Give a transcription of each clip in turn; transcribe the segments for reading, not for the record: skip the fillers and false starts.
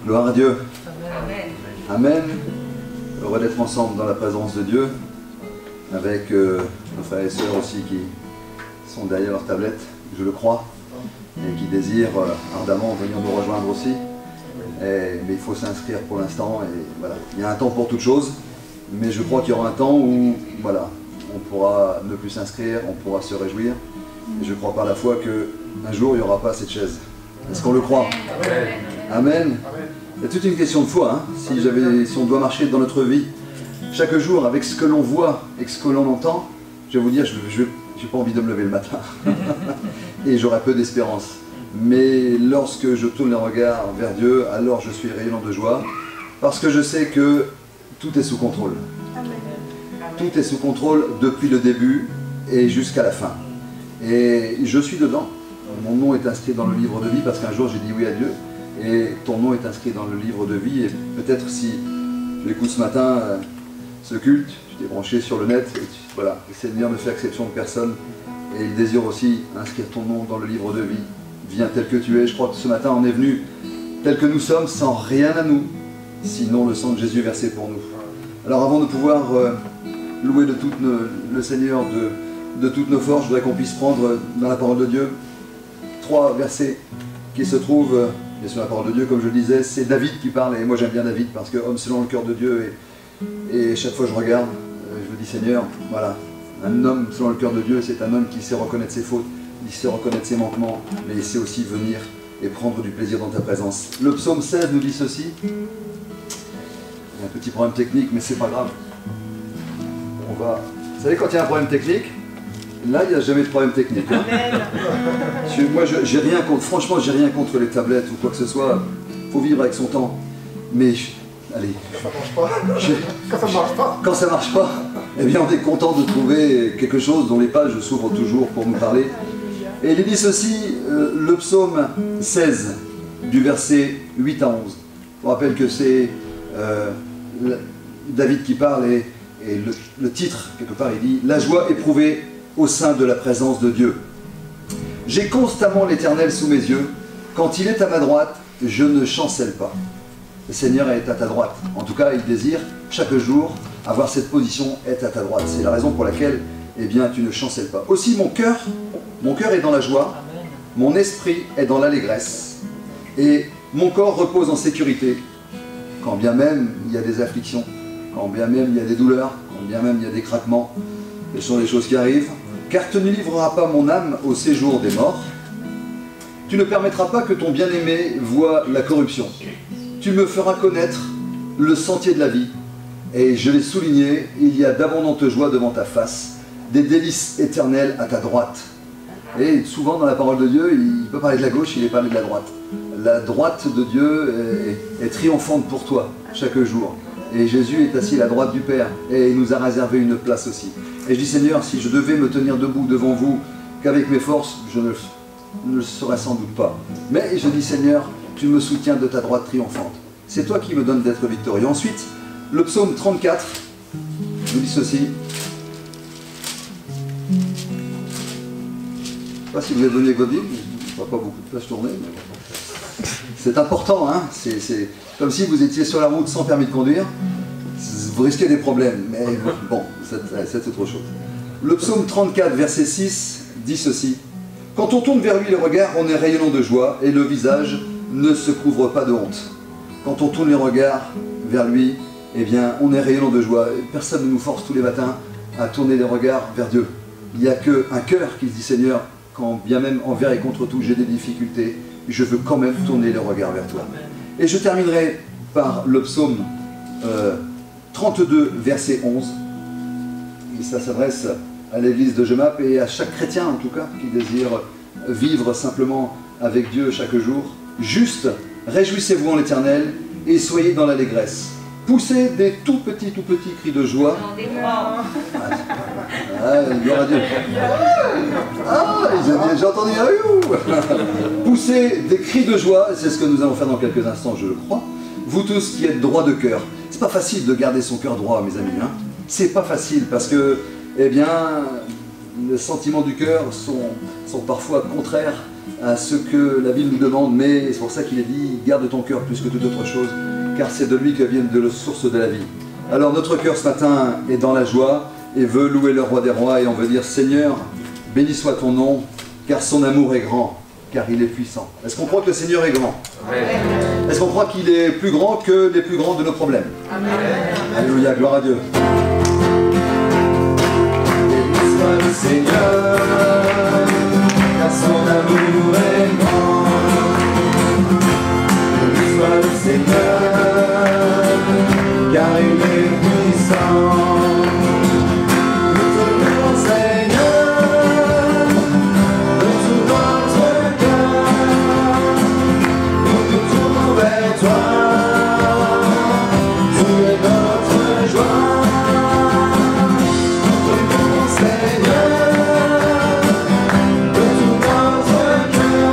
Gloire à Dieu. Amen. Amen. Heureux d'être ensemble dans la présence de Dieu, avec nos frères et sœurs aussi qui sont derrière leur tablette, je le crois, et qui désirent ardemment venir nous rejoindre aussi. Mais il faut s'inscrire pour l'instant, et voilà. Il y a un temps pour toute chose, mais je crois qu'il y aura un temps où voilà, on pourra ne plus s'inscrire, on pourra se réjouir. Et je crois par la foi qu'un jour il n'y aura pas cette chaise. Est-ce qu'on le croit? Amen. Amen. C'est toute une question de foi, hein. Si on doit marcher dans notre vie chaque jour avec ce que l'on voit et ce que l'on entend, je vais vous dire, je n'ai pas envie de me lever le matin et j'aurai peu d'espérance. Mais lorsque je tourne les regards vers Dieu, alors je suis rayonnant de joie parce que je sais que tout est sous contrôle. Tout est sous contrôle depuis le début et jusqu'à la fin. Et je suis dedans. Mon nom est inscrit dans le livre de vie parce qu'un jour j'ai dit oui à Dieu. Et ton nom est inscrit dans le livre de vie. Et peut-être si tu écoutes ce matin ce culte, tu t'es branché sur le net, et voilà, le Seigneur ne fait exception de personne. Et il désire aussi inscrire ton nom dans le livre de vie. Viens tel que tu es. Je crois que ce matin on est venu tel que nous sommes, sans rien à nous, sinon le sang de Jésus versé pour nous. Alors avant de pouvoir louer le Seigneur de toutes nos forces, je voudrais qu'on puisse prendre dans la parole de Dieu 3 versets qui se trouvent bien sûr la parole de Dieu, comme je le disais. C'est David qui parle, et moi j'aime bien David parce que homme selon le cœur de Dieu, et chaque fois je regarde, je me dis Seigneur, voilà, un homme selon le cœur de Dieu, c'est un homme qui sait reconnaître ses fautes, qui sait reconnaître ses manquements, mais il sait aussi venir et prendre du plaisir dans ta présence. Le psaume 16 nous dit ceci. Il y a un petit problème technique, mais c'est pas grave. Vous savez, quand il y a un problème technique, là, il n'y a jamais de problème technique. Hein. Moi, j'ai rien contre, franchement, j'ai rien contre les tablettes ou quoi que ce soit. Il faut vivre avec son temps. Mais, allez. Ça marche pas. Quand ça marche pas. Quand ça marche pas, eh bien, on est content de trouver quelque chose dont les pages s'ouvrent toujours pour nous parler. Et il dit ceci, le psaume 16, du verset 8 à 11. Je vous rappelle que c'est David qui parle, et le titre, quelque part, il dit « La joie éprouvée au sein de la présence de Dieu. J'ai constamment l'Éternel sous mes yeux. Quand il est à ma droite, je ne chancelle pas. » Le Seigneur est à ta droite. En tout cas, il désire chaque jour avoir cette position, être à ta droite. C'est la raison pour laquelle, eh bien, tu ne chancelles pas. Aussi, mon cœur est dans la joie, mon esprit est dans l'allégresse, et mon corps repose en sécurité, quand bien même il y a des afflictions, quand bien même il y a des douleurs, quand bien même il y a des craquements. Ce sont les choses qui arrivent. Car tu ne livreras pas mon âme au séjour des morts. Tu ne permettras pas que ton bien-aimé voie la corruption. Tu me feras connaître le sentier de la vie. Et je l'ai souligné, il y a d'abondantes joies devant ta face, des délices éternelles à ta droite. Et souvent dans la parole de Dieu, il peut parler de la gauche, il est parlé de la droite. La droite de Dieu est triomphante pour toi chaque jour. Et Jésus est assis à la droite du Père, et il nous a réservé une place aussi. Et je dis Seigneur, si je devais me tenir debout devant vous, qu'avec mes forces, je ne le saurais sans doute pas. Mais je dis Seigneur, tu me soutiens de ta droite triomphante. C'est toi qui me donnes d'être victorieux. Ensuite, le psaume 34 nous dit ceci. Je ne sais pas si vous êtes venu avec votre Bible, je ne vois pas beaucoup de place tourner, mais c'est important, hein. C'est comme si vous étiez sur la route sans permis de conduire. Vous risquez des problèmes, mais bon, c'est autre chose. Le psaume 34, verset 6, dit ceci. Quand on tourne vers lui les regards, on est rayonnant de joie, et le visage ne se couvre pas de honte. Quand on tourne les regards vers lui, eh bien, on est rayonnant de joie. Personne ne nous force tous les matins à tourner les regards vers Dieu. Il n'y a qu'un cœur qui se dit, Seigneur, quand bien même envers et contre tout, j'ai des difficultés, je veux quand même tourner le regard vers toi. Et je terminerai par le psaume 32, verset 11. Et ça s'adresse à l'église de Gemap et à chaque chrétien, en tout cas, qui désire vivre simplement avec Dieu chaque jour. Juste, réjouissez-vous en l'Éternel et soyez dans l'allégresse. Poussez des tout petits cris de joie. Gloire à Dieu. Ah, j'ai entendu un ouh. Poussez des cris de joie, c'est ce que nous allons faire dans quelques instants, je le crois. vous tous qui êtes droits de cœur. C'est pas facile de garder son cœur droit, mes amis. Hein. C'est pas facile parce que, eh bien, les sentiments du cœur sont parfois contraires à ce que la Bible nous demande, mais c'est pour ça qu'il est dit, garde ton cœur plus que toute autre chose, car c'est de lui que viennent de la source de la vie. Alors notre cœur ce matin est dans la joie et veut louer le roi des rois et on veut dire, Seigneur, béni soit ton nom, car son amour est grand, car il est puissant. Est-ce qu'on croit que le Seigneur est grand? Est-ce qu'on croit qu'il est plus grand que les plus grands de nos problèmes? Amen. Alléluia, gloire à Dieu. Béni soit le Seigneur, car son amour est grand. Béni soit le Seigneur, car il est puissant. Seigneur, de tout notre cœur.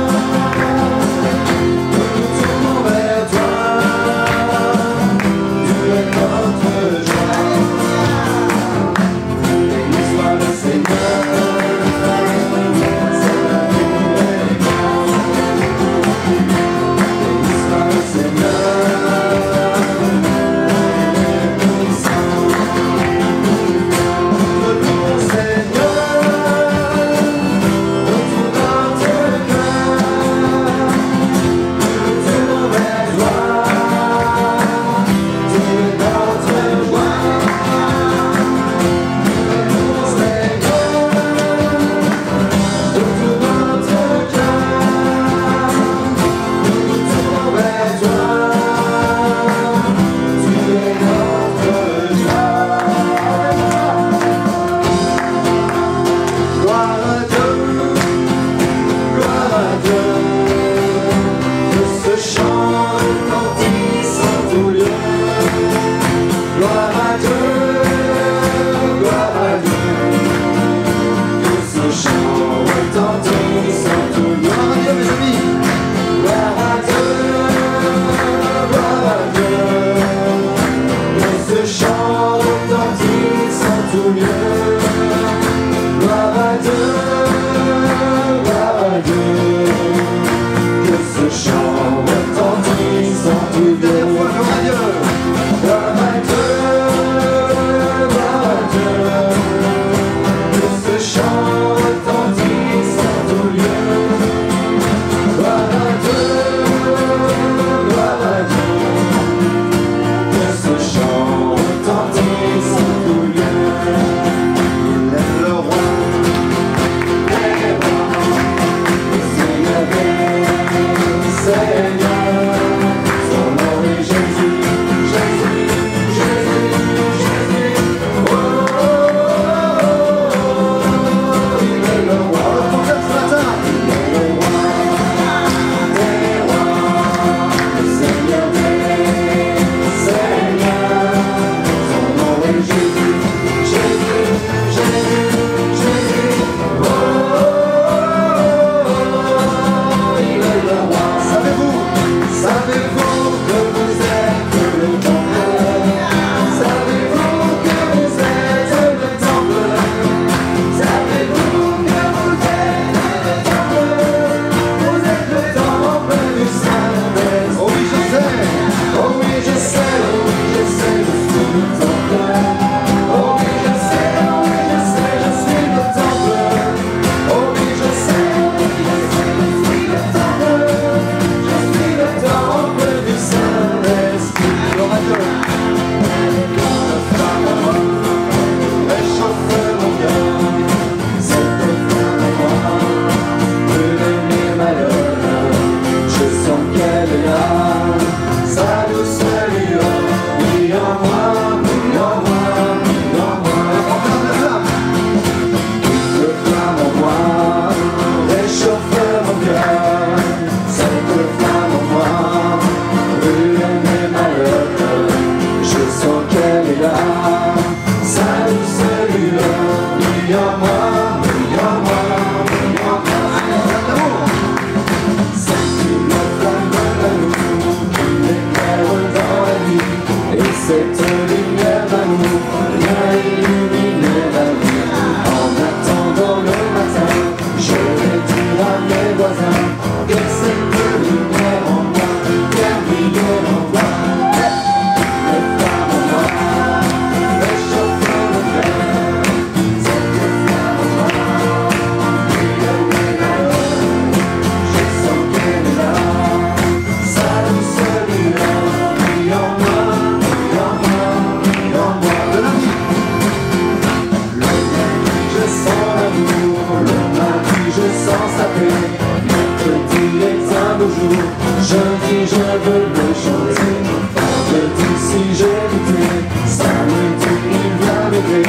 jour. Jeudi, je veux le chanter. Vendredi, si j'ai douté, samedi, il vient m'aider.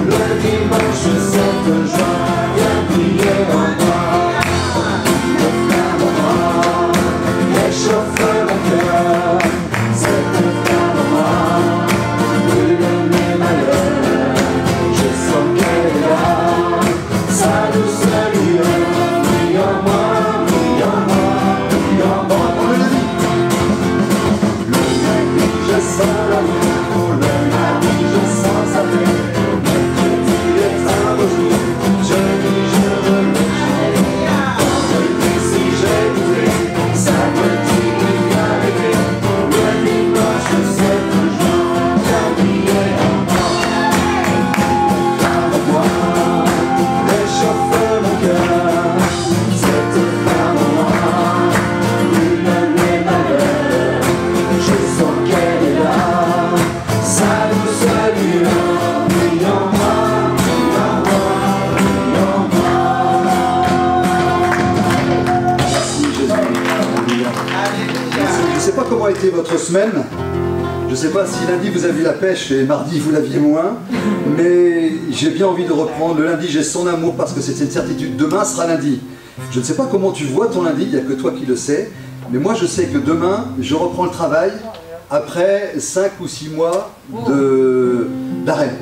Le dimanche, cette joie vient briller en moi. Le flamme en moi réchauffe mon cœur. Cette flamme en moi brûle mes malheurs. Je sens qu'elle est là, sa douce lueur brille en moi, brille en moi, brille en moi. Le lundi, je sens l'amour, le mardi, je sens sa paix. Mercredi est un beau jour, jeudi, je veux le chanter. Vendredi, si j'ai douté, samedi, il vient m'aider. Le dimanche, cette joie vient briller en moi. Flamme en moi réchauffe mon cœur. Cette flamme en moi brûle mes malheurs. Je sens qu'elle est là, sa douce lueur brille en moi, brille en moi, brille en moi. Merci Jésus. Alléluia. Je ne sais pas comment a été votre semaine. Je ne sais pas si lundi vous avez eu la pêche et mardi vous l'aviez moins. Mais j'ai bien envie de reprendre. Le lundi, j'ai son amour parce que c'est une certitude. Demain sera lundi. Je ne sais pas comment tu vois ton lundi, il n'y a que toi qui le sais. Mais moi, je sais que demain, je reprends le travail après 5 ou 6 mois d'arrêt.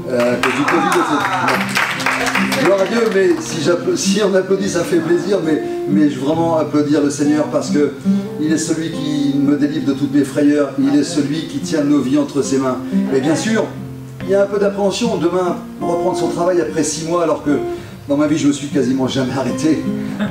Que du Covid, etc. Gloire à Dieu, mais si on applaudit, ça fait plaisir, mais je veux vraiment applaudir le Seigneur parce que il est celui qui me délivre de toutes mes frayeurs, il est celui qui tient nos vies entre ses mains. Et bien sûr, il y a un peu d'appréhension demain reprendre son travail après 6 mois alors que dans ma vie je me suis quasiment jamais arrêté.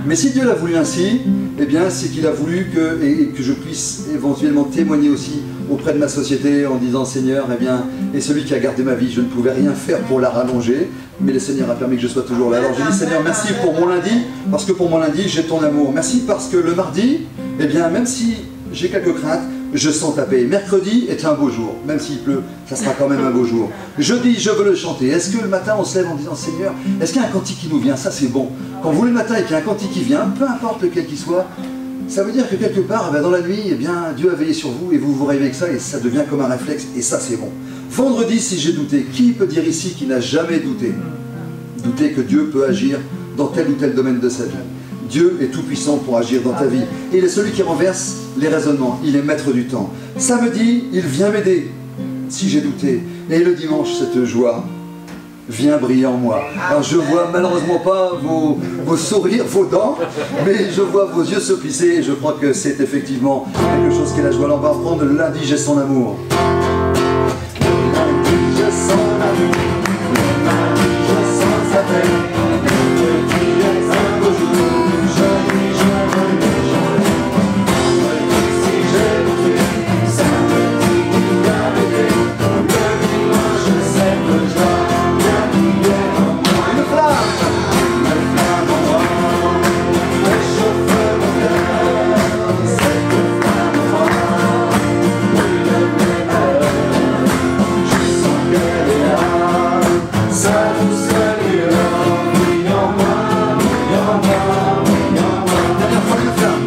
Mais si Dieu l'a voulu ainsi, eh bien c'est qu'il a voulu que je puisse éventuellement témoigner aussi auprès de ma société en disant Seigneur, eh bien, et celui qui a gardé ma vie, je ne pouvais rien faire pour la rallonger, mais le Seigneur a permis que je sois toujours là. Alors je dis Seigneur, merci pour mon lundi, parce que pour mon lundi j'ai ton amour. Merci parce que le mardi, eh bien même si j'ai quelques craintes, je sens ta paix. Mercredi est un beau jour, même s'il pleut, ça sera quand même un beau jour. Jeudi, je veux le chanter. Est-ce que le matin on se lève en disant Seigneur, est-ce qu'il y a un cantique qui nous vient? Ça c'est bon. Quand vous le matin et qu'il y a un cantique qui vient, peu importe lequel qu'il soit, ça veut dire que quelque part, dans la nuit, eh bien, Dieu a veillé sur vous et vous vous réveillez avec ça et ça devient comme un réflexe et ça c'est bon. Vendredi, si j'ai douté, qui peut dire ici qu'il n'a jamais douté? Douter que Dieu peut agir dans tel ou tel domaine de sa vie. Dieu est tout puissant pour agir dans ta vie. Et il est celui qui renverse les raisonnements. Il est maître du temps. Samedi, il vient m'aider si j'ai douté. Et le dimanche, cette joie vient briller en moi. Alors je vois malheureusement pas vos sourires, vos dents, mais je vois vos yeux se plisser et je crois que c'est effectivement quelque chose qui est la joie. Alors on va reprendre le lundi, j'ai son amour. Le lundi, j'ai son amour. Le mardi, je sens sa paix. Mercredi est un beau jour. Jeudi, je veux le chanter. Vendredi, si j'ai douté, samedi, il vient m'aider. Le dimanche, cette joie vient briller en moi. Une flamme en moi réchauffe mon cœur. Cette flamme en moi brûle mes malheurs. Je sens qu'elle est là, sa douce lueur brille en moi, brille en moi, brille en moi. Dernière fois, une flamme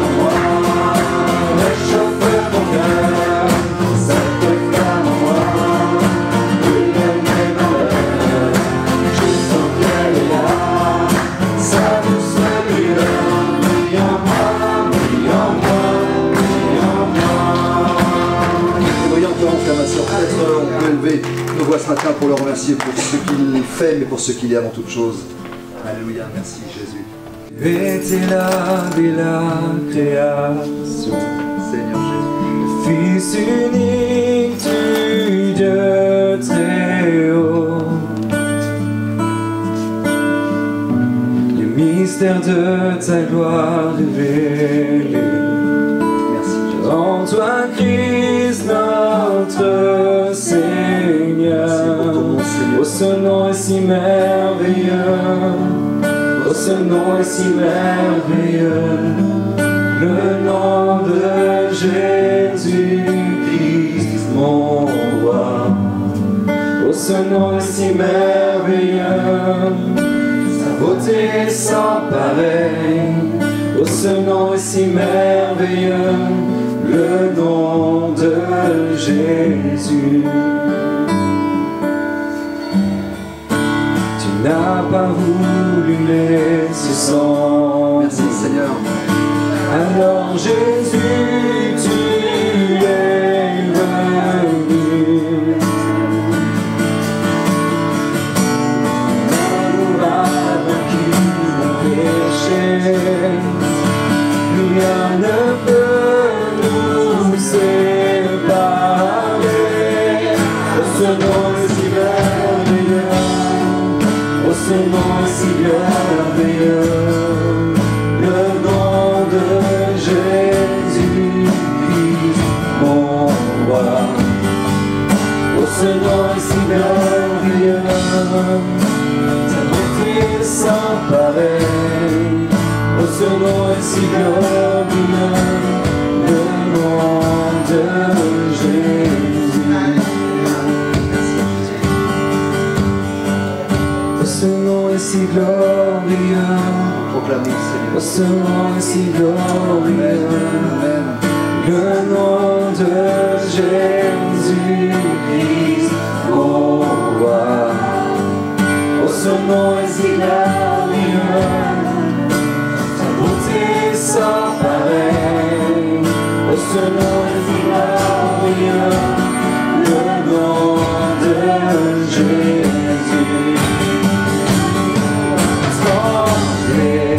en moi réchauffe mon cœur. Cette flamme en moi brûle mes malheurs. Je sens qu'elle est là, sa douce lueur brille en moi, brille en moi, brille en moi. Voyons comment faire ma soeur. Peut-être on peut élever nos voix ce matin pour le remercier pour ce qu'il fait, mais pour ce qu'il est avant toute chose. Alléluia, merci Jésus. Tu étais là dès la création, Seigneur Jésus. Fils unique du Dieu très haut. Le mystère de ta gloire révélé. Merci Jésus. En toi, Christ, notre Seigneur. Merci pour ton nom, Seigneur. Oh, ce nom est si merveilleux. Oh, ce nom est si merveilleux. Le nom de Jésus-Christ, mon roi. Oh, ce nom est si merveilleux. Sa beauté est sans pareil. Oh, ce nom est si merveilleux, le nom de Jésus. Tu n'as pas voulu laisser sans. Merci Seigneur. Alors Jésus, tu es venu. L'amour a vaincu mon péché. Rien ne peut nous séparer. Oh, ce nom est si merveilleux. Oh, ce nom est si merveilleux. Le nom de Jésus-Christ, mon roi. Oh, ce nom est si merveilleux. Sa beauté sans pareil. Oh, ce nom est si glorieux, le nom de Jésus. Oh, ce nom est si glorieux. Proclamons Seigneur. Oh, ce nom est si glorieux, Amen. le nom de Jésus-Christ, mon roi. Oh, ce nom est si glorieux. Sans pareil, oh, ce nom est si glorieux, le nom de Jésus. Tremblez,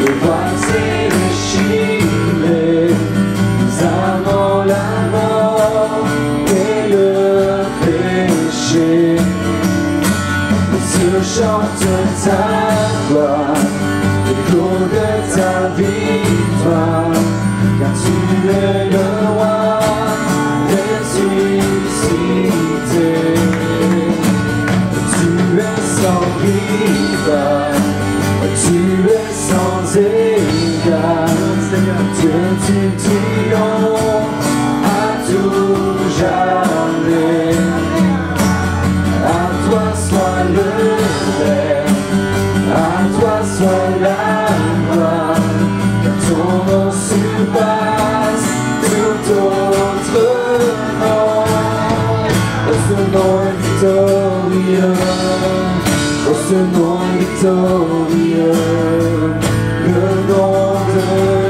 le voile s'est déchiré, nous avons la mort et le péché. Dieu chante ta gloire, l'écho de ta victoire, car tu es le roi ressuscité. Tu es sans rival, tu es sans égal, Dieu tu triomphes à tout jamais. À toi soit le règne, à toi soit la gloire, car ton nom surpasse tout autre nom. Oh, ce nom est victorieux, oh, ce nom est victorieux, le nom de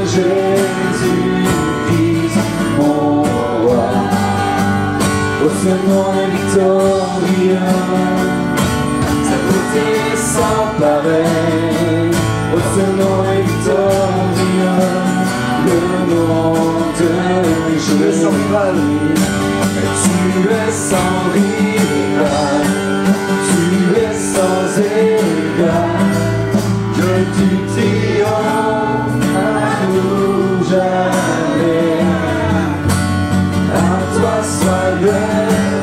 Jésus-Christ, mon roi. Oh, ce nom est victorieux, sa beauté sans pareil. Oh, ce nom est victorieux, le nom de Jésus. Tu es sans rival, tu es sans égal, que tu triomphes à tout jamais. À toi soit le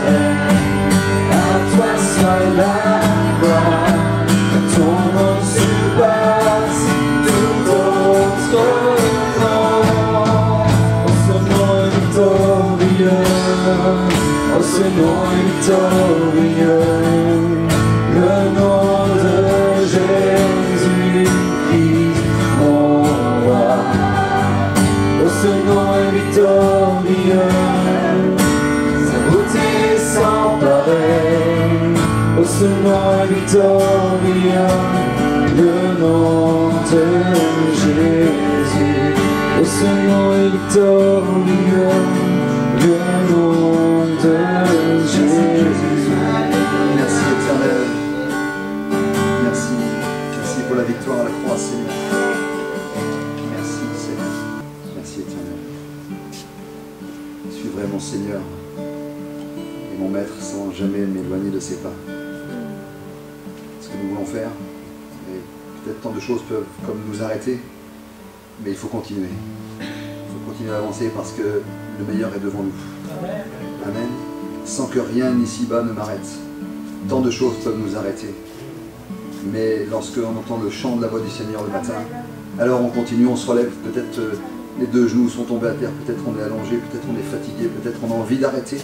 règne, à toi soit la gloire, ton nom surpasse tout autre nom. Oh, ce nom est victorieux, oh, ce nom est victorieux, le nom de Jésus-Christ, mon roi. Oh, ce nom est victorieux, sa beauté sans pareil. Oh, ce nom est victorieux, le nom de Jésus. Oh, ce nom est victorieux, le nom de Jésus. Merci éternel. Merci. Merci pour la victoire à la croix, Seigneur. Merci Seigneur. Merci éternel. Je suis vraiment Seigneur et mon maître sans jamais m'éloigner de ses pas. Ce que nous voulons faire, et peut-être tant de choses peuvent comme nous arrêter, mais il faut continuer. Il faut continuer à avancer parce que le meilleur est devant nous. Amen. Sans que rien ici-bas ne m'arrête. Tant de choses peuvent nous arrêter. Mais lorsque l'on entend le chant de la voix du Seigneur le matin, alors on continue, on se relève. Peut-être les deux genoux sont tombés à terre, peut-être on est allongé, peut-être on est fatigué, peut-être on a envie d'arrêter.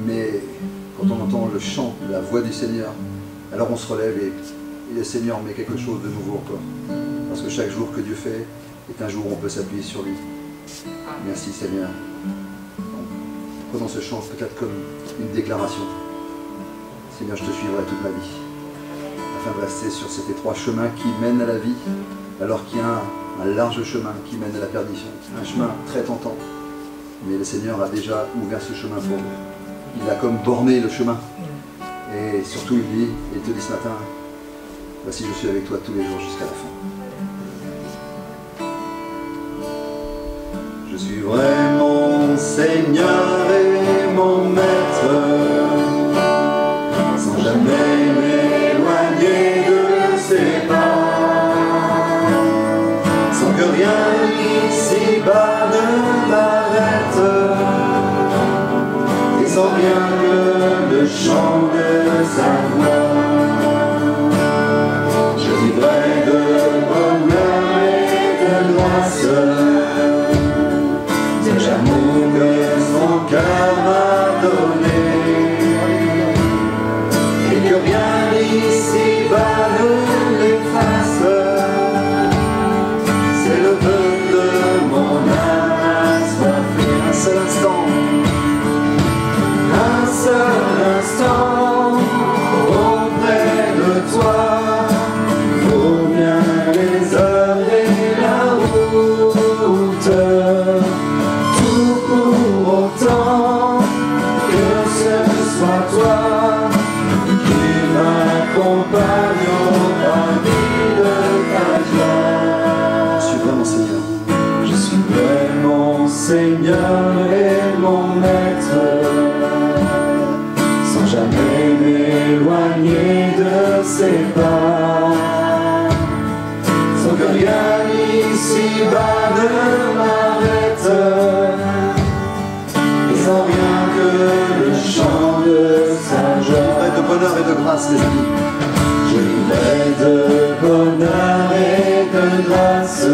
Mais quand on entend le chant, la voix du Seigneur, alors on se relève et le Seigneur met quelque chose de nouveau encore. parce que chaque jour que Dieu fait est un jour où on peut s'appuyer sur lui. Merci Seigneur. Prenons ce chant peut-être comme une déclaration. Seigneur, je te suivrai toute ma vie, afin de rester sur cet étroit chemin qui mène à la vie, alors qu'il y a un large chemin qui mène à la perdition. Un chemin très tentant. Mais le Seigneur a déjà ouvert ce chemin pour nous. Il a comme borné le chemin. Et surtout, il te dit ce matin, voici, je suis avec toi tous les jours jusqu'à la fin. Je suivrai mon Seigneur et mon Maître, sans jamais m'éloigner de ses pas, sans que rien ici-bas ne m'arrête, et sans rien que le chant de sa voix. Je vivrai de bonheur et de grâce, l'amour que son cœur m'a donné, et que rien ici-bas ne l'efface. C'est le vœu de mon âme assoiffée. Un seul instant, auprès de toi, vaut bien les heures et la route. Autant que ce soit toi qui m'accompagne au paradis de ta joie. Je suis vraiment Seigneur. Je suis vraiment Seigneur et mon Maître, sans jamais m'éloigner de ses pas, sans que rien ici-bas ne m'arrête, sans rien que le chant de sa joie. Je vivrai de bonheur et de grâce, les amis. Je vivrai de bonheur et de grâce,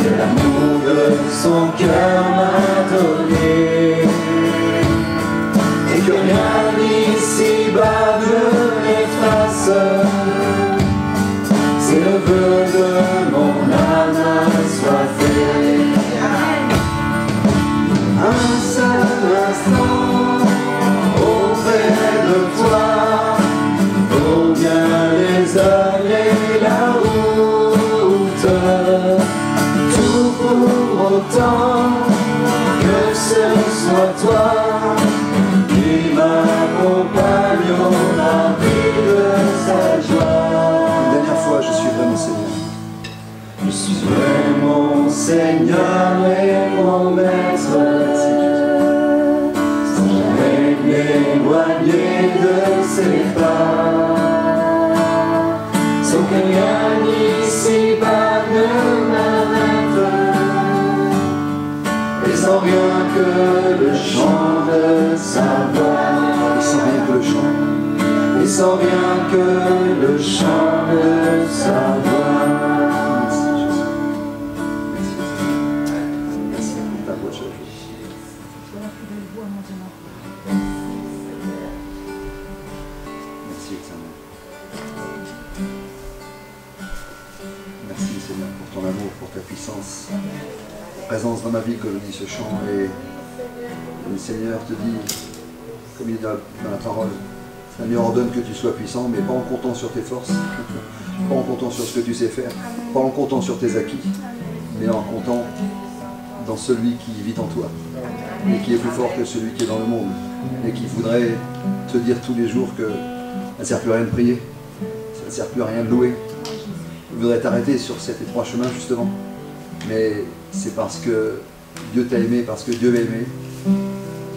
de l'amour que son cœur m'a donné, et que rien ici-bas ne l'efface. C'est le vœu de mon âme assoiffée. Un seul instant auprès de toi, vaut bien les heures et la route. Tout pour autant que ce soit toi qui m'accompagne au paradis de sa joie. Une dernière fois, je suis vraiment Seigneur. Je suis vraiment Seigneur et mon Maître, sans jamais m'éloigner de ses pas, sans que rien ici-bas ne m'arrête, et sans rien que le chant de sa voix, et sans rien que le chant, et sans rien que le chant de sa voix. Présence dans ma vie, comme dit ce chant, et le Seigneur te dit, comme il dit dans la parole, Seigneur ordonne que tu sois puissant, mais pas en comptant sur tes forces, pas en comptant sur ce que tu sais faire, pas en comptant sur tes acquis, mais en comptant dans celui qui vit en toi, et qui est plus fort que celui qui est dans le monde, et qui voudrait te dire tous les jours que ça ne sert plus à rien de prier, ça ne sert plus à rien de louer. Il voudrait t'arrêter sur cet étroit chemin justement, mais c'est parce que Dieu t'a aimé, parce que Dieu m'a aimé,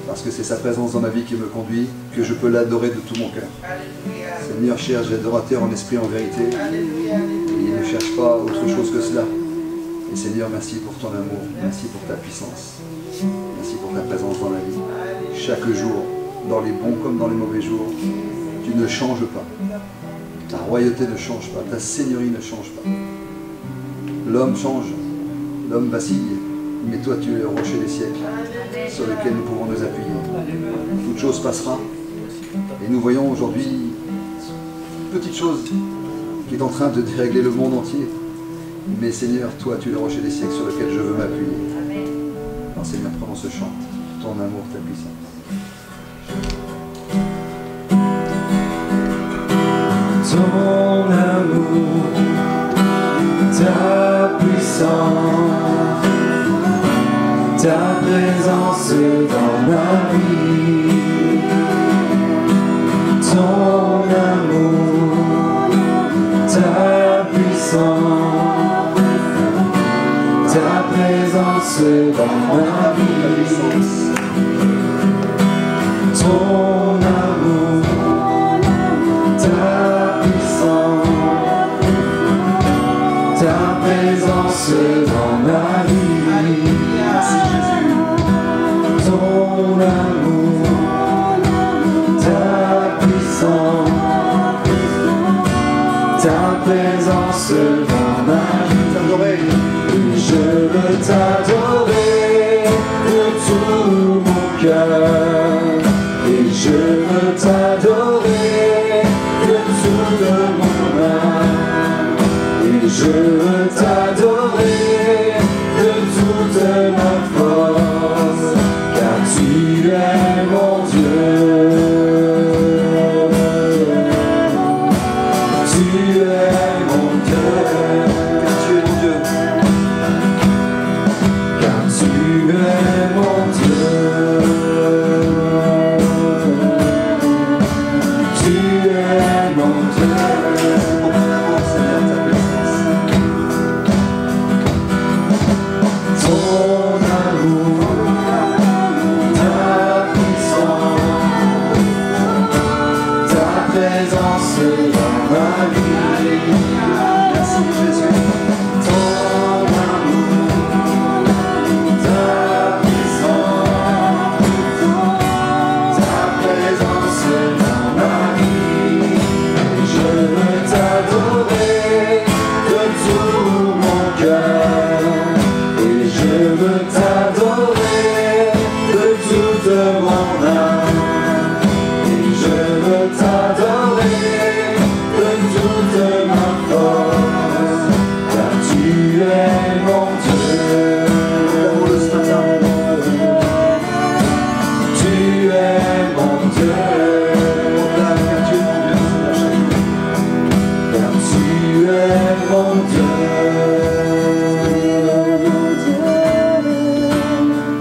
parce que c'est sa présence dans ma vie qui me conduit, que je peux l'adorer de tout mon cœur. Seigneur, cherche l'adorateur en esprit, en vérité, et il ne cherche pas autre chose que cela. Et Seigneur, merci pour ton amour, merci pour ta puissance, merci pour ta présence dans la vie. Chaque jour, dans les bons comme dans les mauvais jours, tu ne changes pas. Ta royauté ne change pas, ta seigneurie ne change pas. L'homme change, l'homme vacille, mais toi tu es le rocher des siècles sur lequel nous pouvons nous appuyer. Toute chose passera. Et nous voyons aujourd'hui, petite chose qui est en train de dérégler le monde entier. Mais Seigneur, toi, tu es le rocher des siècles sur lequel je veux m'appuyer. Alors Seigneur, prenons ce chant, ton amour, ta puissance. Ton amour, ta puissance, ta présence dans ma vie. Ton amour, ta puissance, ta présence dans ma vie. Ton amour, ta puissance, ta présence dans ma vie. Ton amour, ta puissance, ta présence dans ma vie. Je veux t'adorer de tout mon cœur, et je veux t'adorer de toute mon âme, et je veux t'adorer de toute ma force, car tu es mon Dieu. Tu es mon Dieu, Car tu es mon Dieu. car tu es mon Dieu. Tu es mon Dieu. Mon amour, Seigneur, ta puissance. Ton amour, ta puissance, ta présence dans ma vie. Merci Jésus. Ton amour, ta puissance, ta présence dans ma vie. Je veux t'adorer de tout mon cœur, et je veux t'adorer de toute mon âme, et je veux t'adorer de toute ma force, car tu es mon Dieu. L'amour de ce matin. Tu es mon Dieu. Car tu es mon Dieu, Seigneur, chaque jour. Car tu es mon Dieu.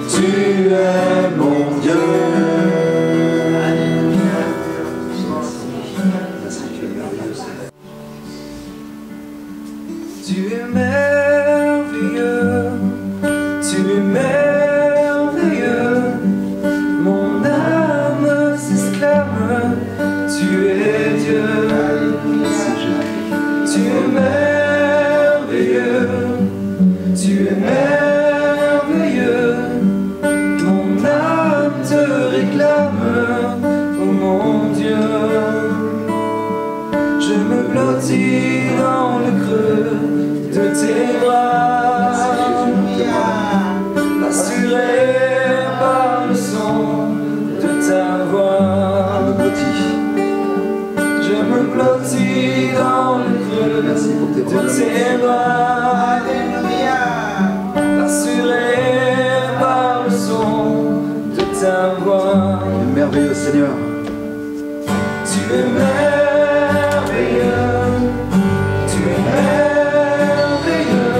Tu es mon Dieu. Merci, tu es merveilleux, Seigneur. Tu es merveilleux. Tu es merveilleux. Mon âme s'exclame. Tu es Dieu. Merci Jésus. Tu es merveilleux, tu es merveilleux, mon âme te réclame, oh mon Dieu. Je me blottis dans le creux de tes bras, assuré par le son de ta voix. Me blottis. Je me blottis dans le creux Merci pour tes de bras tes bras, assuré par le son de ta voix. Tu es merveilleux, Seigneur. Tu es merveilleux, tu es merveilleux,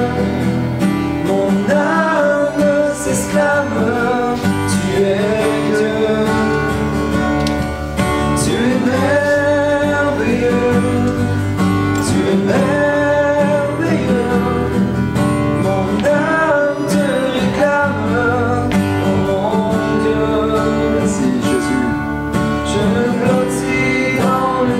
mon âme s'exclame, tu es Dieu. Tu es merveilleux, tu es merveilleux, mon âme te réclame, oh mon Dieu. Merci Jésus. Je me blottis dans le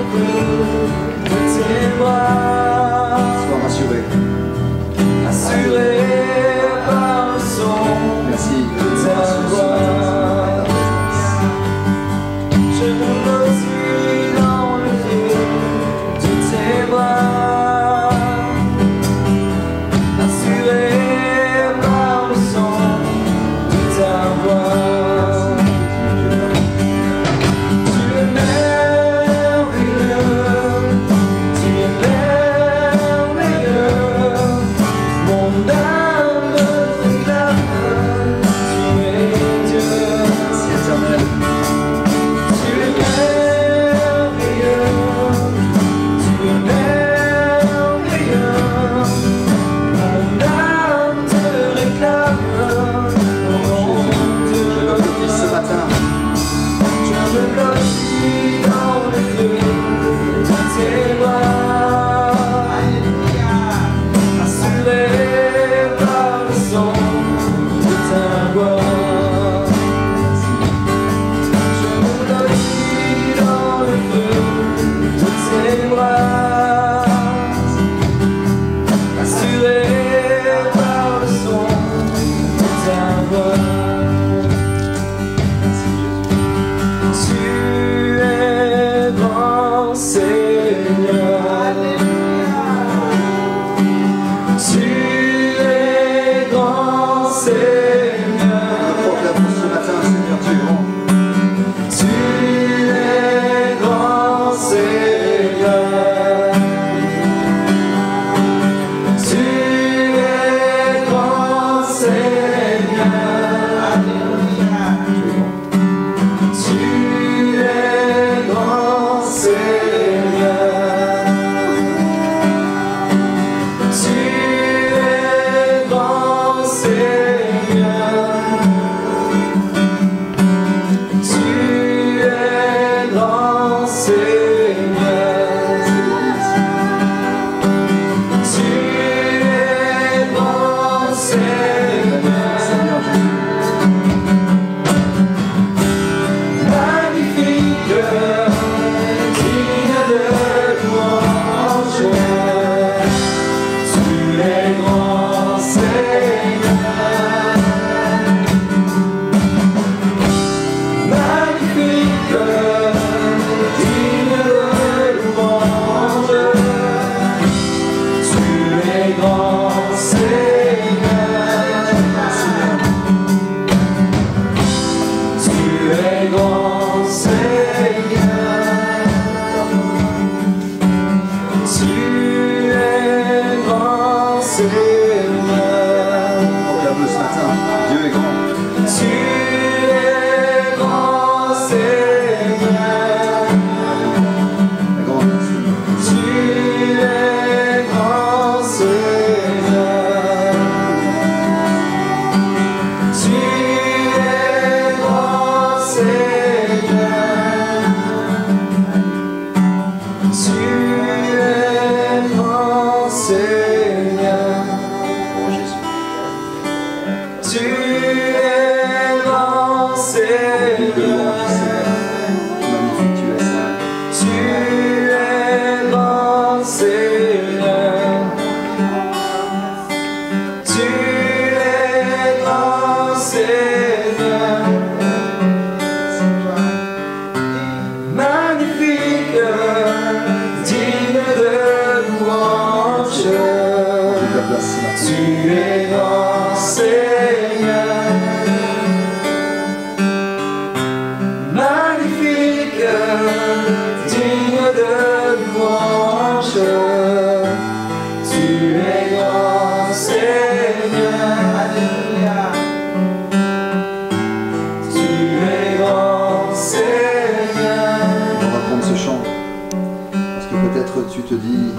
Tu te dis,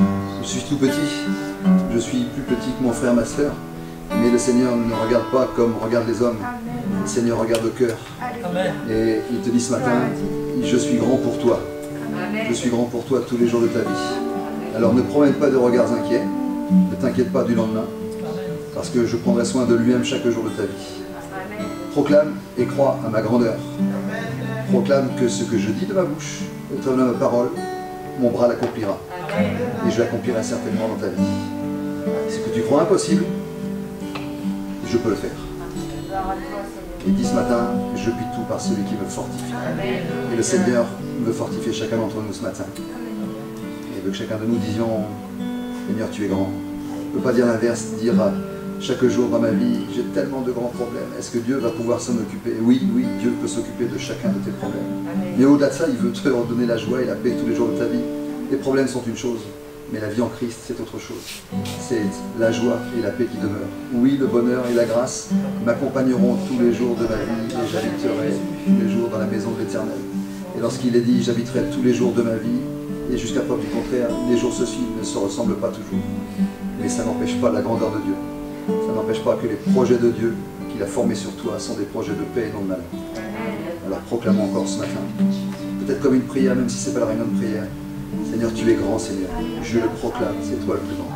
je suis tout petit, je suis plus petit que mon frère, ma soeur, mais le Seigneur ne regarde pas comme regardent les hommes, le Seigneur regarde le cœur. Et il te dit ce matin, je suis grand pour toi, je suis grand pour toi tous les jours de ta vie. Alors ne promène pas de regards inquiets, ne t'inquiète pas du lendemain, parce que je prendrai soin de lui-même chaque jour de ta vie. Proclame et crois à ma grandeur. Proclame que ce que je dis de ma bouche, au travers de ma parole, mon bras l'accomplira. Et je l'accomplirai certainement dans ta vie. Ce que tu crois impossible, je peux le faire. Et dis ce matin, je puis tout par celui qui me fortifie. Et le Seigneur veut fortifier chacun d'entre nous ce matin. Et il veut que chacun de nous disions, Seigneur, tu es grand. On ne peut pas dire l'inverse, dire chaque jour dans ma vie, j'ai tellement de grands problèmes. Est-ce que Dieu va pouvoir s'en occuper? Oui, oui, Dieu peut s'occuper de chacun de tes problèmes. Mais au-delà de ça, il veut te redonner la joie et la paix tous les jours de ta vie. Les problèmes sont une chose, mais la vie en Christ, c'est autre chose. C'est la joie et la paix qui demeurent. Oui, le bonheur et la grâce m'accompagneront tous les jours de ma vie et j'habiterai tous les jours dans la maison de l'Éternel. Et lorsqu'il est dit, j'habiterai tous les jours de ma vie, et jusqu'à preuve du contraire, les jours se suivent, ne se ressemblent pas toujours. Mais ça n'empêche pas la grandeur de Dieu. Ça n'empêche pas que les projets de Dieu qu'il a formés sur toi sont des projets de paix et non de malheur. Alors proclamons encore ce matin, peut-être comme une prière, même si ce n'est pas la réunion de prière. Seigneur, tu es grand, Seigneur. Je le proclame, c'est toi le plus grand.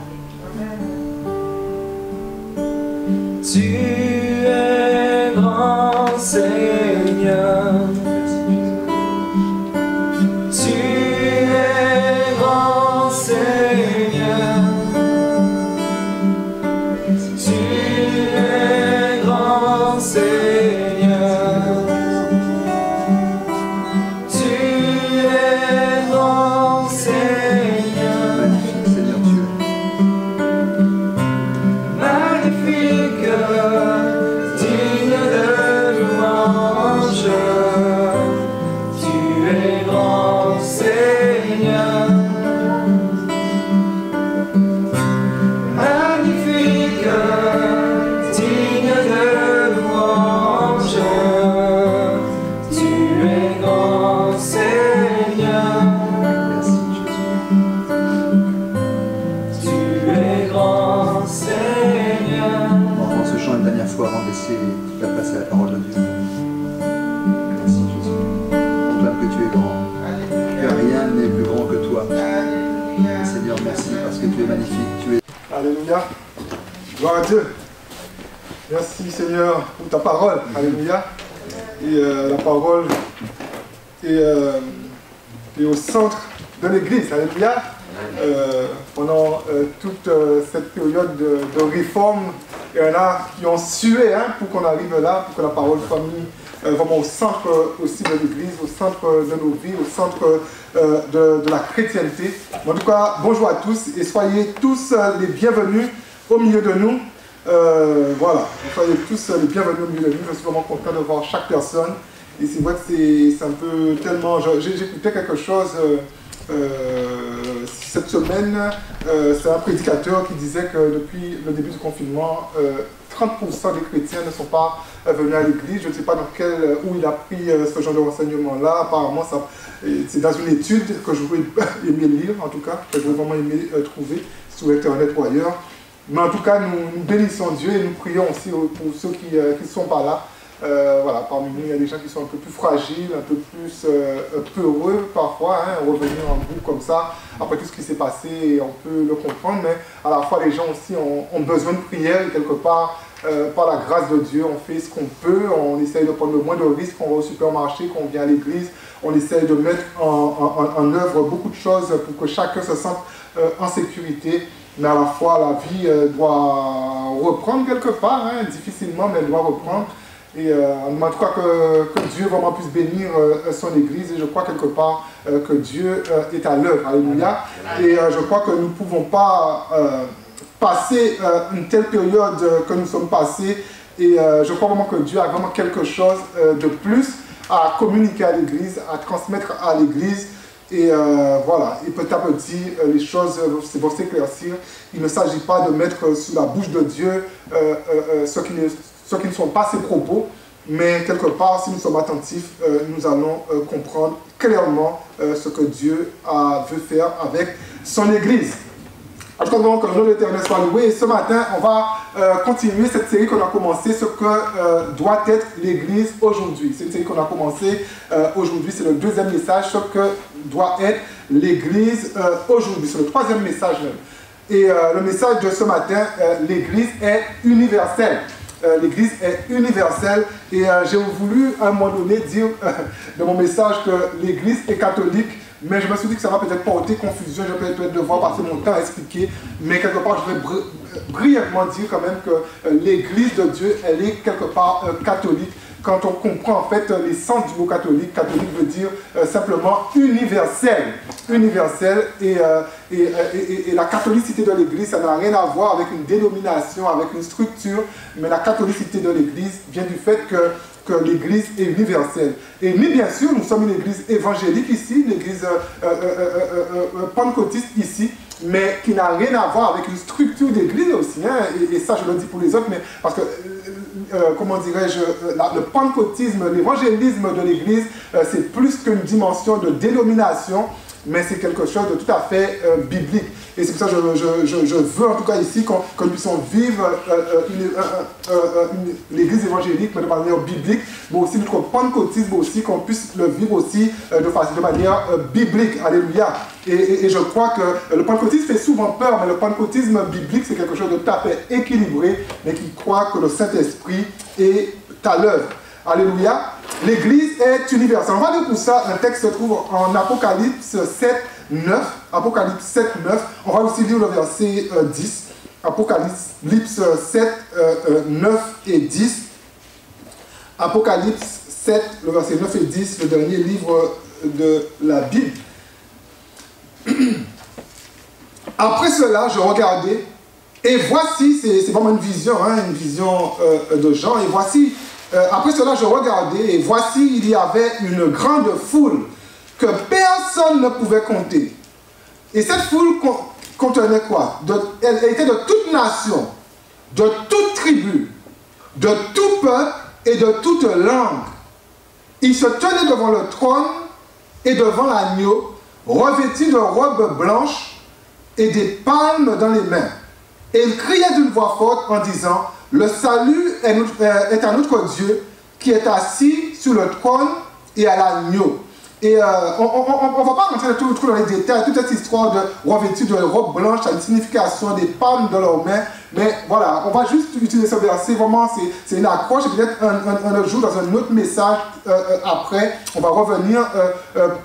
Tu es grand, Seigneur. Tu es grand, Seigneur. Tu es grand, Seigneur. Tu es grand, Seigneur. Magnifique, Seigneur, tu es. Magnifique, digne de louange. Tu es grand, Seigneur. Magnifique, digne de louange. Tu es grand, Seigneur. Merci, Jésus. Tu es grand, Seigneur. On va prendre ce chant une dernière fois avant de laisser la place à la parole de Dieu. Merci, Jésus. Proclame que tu es grand. Que rien n'est plus grand que toi. Seigneur, merci parce que tu es magnifique. Tu es... Alléluia. Gloire à Dieu. Merci Seigneur pour ta parole. Alléluia. Et la parole est au centre de l'Église. Alléluia. Pendant toute cette période de réforme, il y en a qui ont sué pour qu'on arrive là, pour que la parole soit mise vraiment au centre aussi de l'Église, au centre de nos vies, au centre de la chrétienté. En tout cas, bonjour à tous et soyez tous les bienvenus au milieu de nous. Voilà, soyez tous les bienvenus au milieu de nous. Je suis vraiment content de voir chaque personne. Et c'est vrai que c'est un peu tellement... J'écoutais quelque chose cette semaine, c'est un prédicateur qui disait que depuis le début du confinement, 30% des chrétiens ne sont pas venus à l'église. Je ne sais pas où il a pris ce genre de renseignement-là. Apparemment, c'est dans une étude que j'aurais aimé lire, en tout cas, que j'aurais vraiment aimé trouver sur Internet ou ailleurs. Mais en tout cas, nous bénissons Dieu et nous prions aussi pour ceux qui ne sont pas là. Voilà, parmi nous, il y a des gens qui sont un peu plus fragiles, un peu plus peureux parfois, revenir en groupe comme ça, après tout ce qui s'est passé, on peut le comprendre, mais à la fois les gens aussi ont besoin de prière et quelque part, par la grâce de Dieu, on fait ce qu'on peut, on essaye de prendre le moins de risques, on va au supermarché, qu'on vient à l'église, on essaye de mettre en œuvre beaucoup de choses pour que chacun se sente en sécurité. Mais à la fois, la vie doit reprendre quelque part, difficilement, mais elle doit reprendre. Et en tout cas que Dieu vraiment puisse bénir son Église. Et je crois quelque part que Dieu est à l'œuvre. Alléluia. Et je crois que nous ne pouvons pas passer une telle période que nous sommes passés. Et je crois vraiment que Dieu a vraiment quelque chose de plus à communiquer à l'Église, à transmettre à l'Église. Et voilà, et petit à petit, les choses vont s'éclaircir. Il ne s'agit pas de mettre sous la bouche de Dieu ce qui ne sont pas ses propos, mais quelque part, si nous sommes attentifs, nous allons comprendre clairement ce que Dieu veut faire avec son Église. En tout cas, donc, que le nom de l'Éternel soit loué. Et ce matin, on va continuer cette série qu'on a commencé, ce que doit être l'Église aujourd'hui. C'est une série qu'on a commencé aujourd'hui, c'est le deuxième message, ce que doit être l'Église aujourd'hui. C'est le troisième message même. Et le message de ce matin, l'Église est universelle. L'Église est universelle et j'ai voulu à un moment donné dire dans mon message que l'Église est catholique, mais je me suis dit que ça va peut-être porter confusion, je vais peut-être devoir passer mon temps à expliquer, mais quelque part je vais brièvement dire quand même que l'Église de Dieu, elle est quelque part catholique. Quand on comprend en fait l'essence du mot catholique, catholique veut dire simplement universel. Universel et la catholicité de l'Église, ça n'a rien à voir avec une dénomination, avec une structure, mais la catholicité de l'Église vient du fait que l'Église est universelle. Et nous, bien sûr, nous sommes une Église évangélique ici, une Église pentecôtiste ici, mais qui n'a rien à voir avec une structure d'église aussi, et ça je le dis pour les autres, mais parce que, comment dirais-je, le pentecôtisme, l'évangélisme de l'église, c'est plus qu'une dimension de dénomination, mais c'est quelque chose de tout à fait biblique. Et c'est pour ça que je veux en tout cas ici que nous puissions vivre l'église évangélique, mais de manière biblique, mais aussi notre pentecôtisme aussi, qu'on puisse le vivre aussi de manière biblique. Alléluia. Et je crois que le pentecôtisme fait souvent peur, mais le pentecôtisme biblique, c'est quelque chose de tout à fait équilibré, mais qui croit que le Saint-Esprit est à l'œuvre. Alléluia. L'Église est universelle. On va lire pour ça, un texte se trouve en Apocalypse 7, 9. Apocalypse 7, 9. On va aussi lire le verset 10. Apocalypse 7, 9 et 10. Apocalypse 7, le verset 9 et 10, le dernier livre de la Bible. Après cela, je regardais, et voici, c'est vraiment une vision de Jean, et voici, après cela, je regardais, et voici, il y avait une grande foule que personne ne pouvait compter. Et cette foule contenait quoi? Elle était de toute nation, de toute tribu, de tout peuple et de toute langue. Ils se tenaient devant le trône et devant l'agneau, revêtus de robes blanches et des palmes dans les mains. Et ils criaient d'une voix forte en disant: le salut est à notre Dieu qui est assis sur le trône et à l'agneau. Et on ne va pas rentrer tout dans les détails, toute cette histoire de revêtu de robe blanche, a une signification des palmes dans leurs mains. Mais voilà, on va juste utiliser ce verset, vraiment c'est une accroche, et peut-être un autre jour, dans un autre message après, on va revenir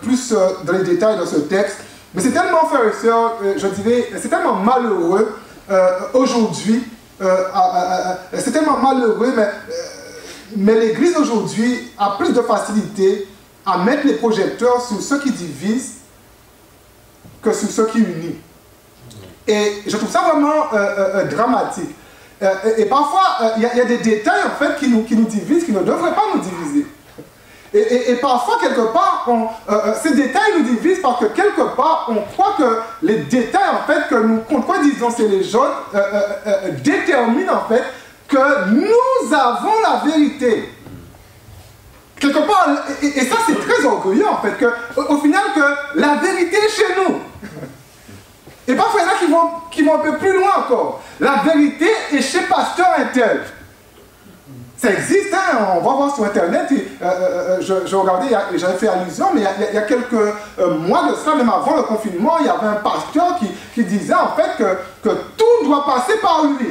plus dans les détails de ce texte. Mais c'est tellement, frères et sœurs, je dirais, c'est tellement malheureux aujourd'hui, c'est tellement malheureux, mais l'Église aujourd'hui a plus de facilité à mettre les projecteurs sur ceux qui divisent que sur ceux qui unissent. Et je trouve ça vraiment dramatique. Et parfois, il y a des détails en fait qui nous divisent, qui ne devraient pas nous diviser. Et parfois, quelque part, ces détails nous divisent parce que quelque part, on croit que les détails en fait que nous contredisons chez les gens déterminent en fait que nous avons la vérité. Quelque part, et ça c'est très orgueilleux en fait, au final que la vérité est chez nous. Et parfois il y en a qui vont un peu plus loin encore. La vérité est chez pasteur Intel. Ça existe, hein, on va voir sur internet, je regardais, j'avais fait allusion, mais il y a quelques mois de ça, même avant le confinement, il y avait un pasteur qui disait en fait que tout doit passer par lui.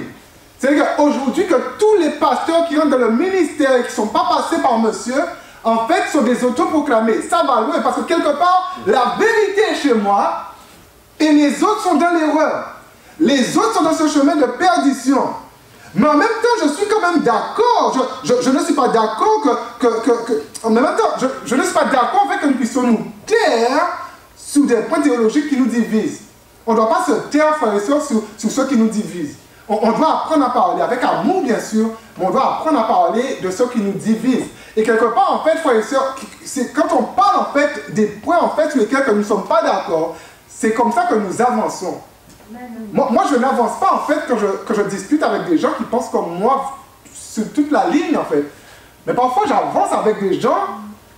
C'est-à-dire qu'aujourd'hui, que tous les pasteurs qui rentrent dans le ministère et qui ne sont pas passés par monsieur, en fait, sont des autoproclamés. Ça va loin, parce que quelque part, la vérité est chez moi, et les autres sont dans l'erreur. Les autres sont dans ce chemin de perdition. Mais en même temps, je suis quand même d'accord. Je ne suis pas d'accord en même temps, je ne suis pas d'accord avec que nous puissions nous taire sur des points théologiques qui nous divisent. On ne doit pas se taire, frères et sœurs, sur ceux qui nous divisent. On doit apprendre à parler, avec amour bien sûr, mais on doit apprendre à parler de ceux qui nous divisent. Et quelque part, en fait, frères et sœurs, quand on parle en fait des points en fait, sur lesquels nous ne sommes pas d'accord, c'est comme ça que nous avançons. Moi, je n'avance pas en fait quand je discute avec des gens qui pensent comme moi sur toute la ligne en fait. Mais parfois, j'avance avec des gens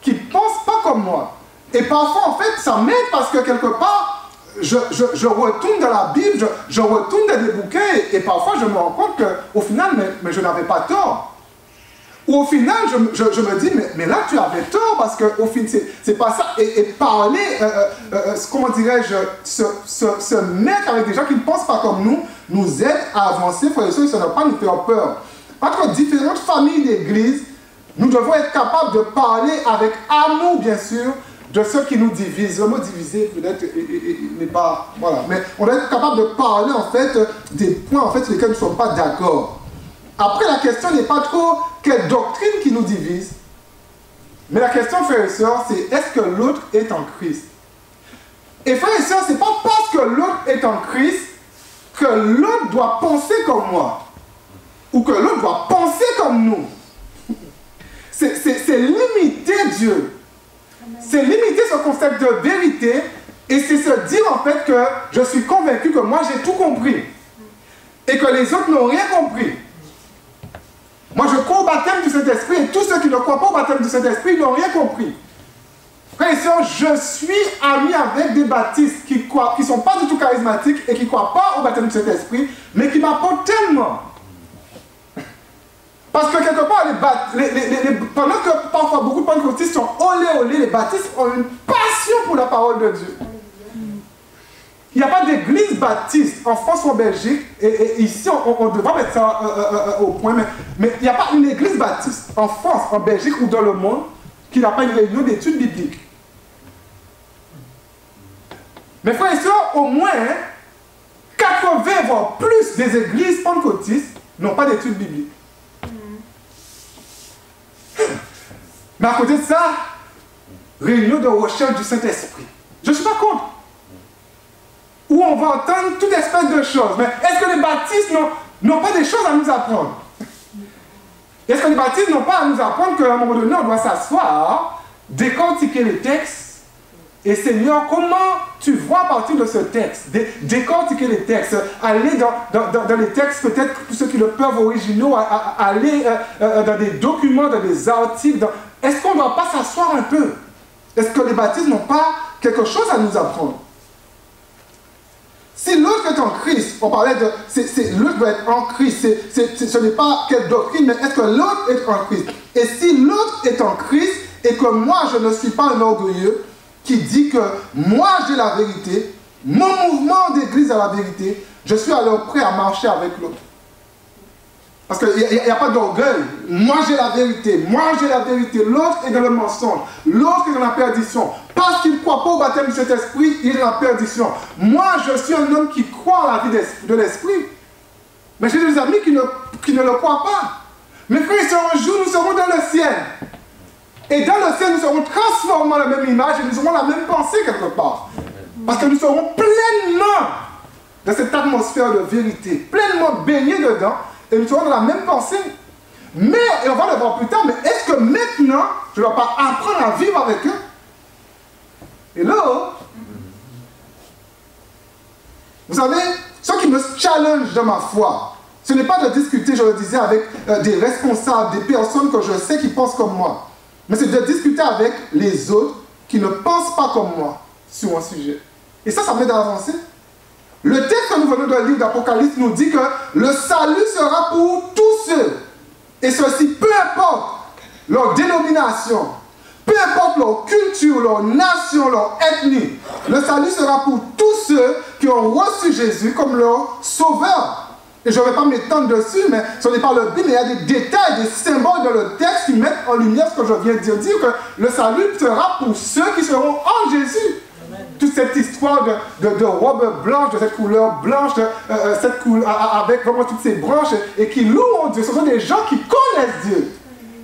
qui ne pensent pas comme moi. Et parfois, en fait, ça m'aide parce que quelque part, je retourne dans la Bible, je retourne dans des bouquins et parfois je me rends compte qu'au final, mais je n'avais pas tort. Ou au final, je me dis, mais là tu avais tort parce qu'au final, c'est pas ça. Et parler, comment dirais-je, se mettre avec des gens qui ne pensent pas comme nous aide à avancer, frères et sœurs, ça ne doit pas nous faire peur. Entre différentes familles d'église, nous devons être capables de parler avec amour, bien sûr, de ceux qui nous divisent. Le mot diviser, peut-être, n'est pas... Voilà. Mais on doit être capable de parler, en fait, des points, en fait, sur lesquels nous ne sommes pas d'accord. Après, la question n'est pas trop quelle doctrine qui nous divise, mais la question, frères et sœurs, c'est est-ce que l'autre est en Christ? Et frères et sœurs, ce n'est pas parce que l'autre est en Christ que l'autre doit penser comme moi, ou que l'autre doit penser comme nous. C'est limiter Dieu. C'est limiter ce concept de vérité et c'est se dire en fait que je suis convaincu que moi j'ai tout compris et que les autres n'ont rien compris. Moi je crois au baptême du Saint-Esprit et tous ceux qui ne croient pas au baptême du Saint-Esprit n'ont rien compris. Frères et sœurs, je suis ami avec des baptistes qui ne sont pas du tout charismatiques et qui ne croient pas au baptême du Saint-Esprit, mais qui m'apportent tellement. Parce que quelque part, pendant que parfois beaucoup de pentecôtistes sont olé, les baptistes ont une passion pour la parole de Dieu. Il n'y a pas d'église baptiste en France ou en Belgique, et ici on devrait mettre ça au point, mais il n'y a pas une église baptiste en France, en Belgique ou dans le monde qui n'a pas une réunion d'études bibliques. Mais frères et sœurs, au moins 80 voire plus des églises pentecôtistes n'ont pas d'études bibliques. Mais à côté de ça, réunion de recherche du Saint-Esprit. Je ne suis pas contre. Où on va entendre toute espèce de choses. Mais est-ce que les baptistes n'ont pas des choses à nous apprendre? Est-ce que les baptistes n'ont pas à nous apprendre qu'à un moment donné, on doit s'asseoir, décortiquer les textes, et Seigneur, comment tu vois à partir de ce texte, décortiquer les textes, aller dans les textes, peut-être pour ceux qui le peuvent originaux, aller dans des documents, dans des articles. Est-ce qu'on ne doit pas s'asseoir un peu? Est-ce que les baptistes n'ont pas quelque chose à nous apprendre? Si l'autre est en Christ, on parlait de... l'autre doit être en Christ, ce n'est pas quelle doctrine, mais est-ce que l'autre est en Christ? Et si l'autre est en Christ, et que moi je ne suis pas un orgueilleux, qui dit que moi j'ai la vérité, mon mouvement d'église a la vérité, je suis alors prêt à marcher avec l'autre. Parce qu'il n'y a pas d'orgueil. Moi j'ai la vérité, l'autre est dans le mensonge, l'autre est dans la perdition. Parce qu'il ne croit pas au baptême du Saint-Esprit, il est dans la perdition. Moi je suis un homme qui croit en la vie de l'Esprit. Mais j'ai des amis qui ne le croient pas. Mes frères et sœurs, un jour nous serons dans le ciel. Et dans le ciel, nous serons transformés en la même image et nous aurons la même pensée quelque part. Parce que nous serons pleinement dans cette atmosphère de vérité, pleinement baignés dedans, et nous serons dans la même pensée. Mais, et on va le voir plus tard, mais est-ce que maintenant, je ne dois pas apprendre à vivre avec eux? Et là, vous savez, ce qui me challenge dans ma foi, ce n'est pas de discuter, je le disais, avec des responsables, des personnes que je sais qui pensent comme moi, mais c'est de discuter avec les autres qui ne pensent pas comme moi sur un sujet. Et ça m'aide à avancer. Le texte que nous venons de lire d'Apocalypse nous dit que le salut sera pour tous ceux, et ceci peu importe leur dénomination, peu importe leur culture, leur nation, leur ethnie. Le salut sera pour tous ceux qui ont reçu Jésus comme leur sauveur. Et je ne vais pas m'étendre dessus, mais ce n'est pas le but, mais il y a des détails, des symboles dans le texte qui mettent en lumière ce que je viens de dire. Dire que le salut sera pour ceux qui seront en Jésus. Amen. Toute cette histoire de robe blanche, de cette couleur blanche, cette couleur, avec vraiment toutes ces branches, et qui louent Dieu. Ce sont des gens qui connaissent Dieu.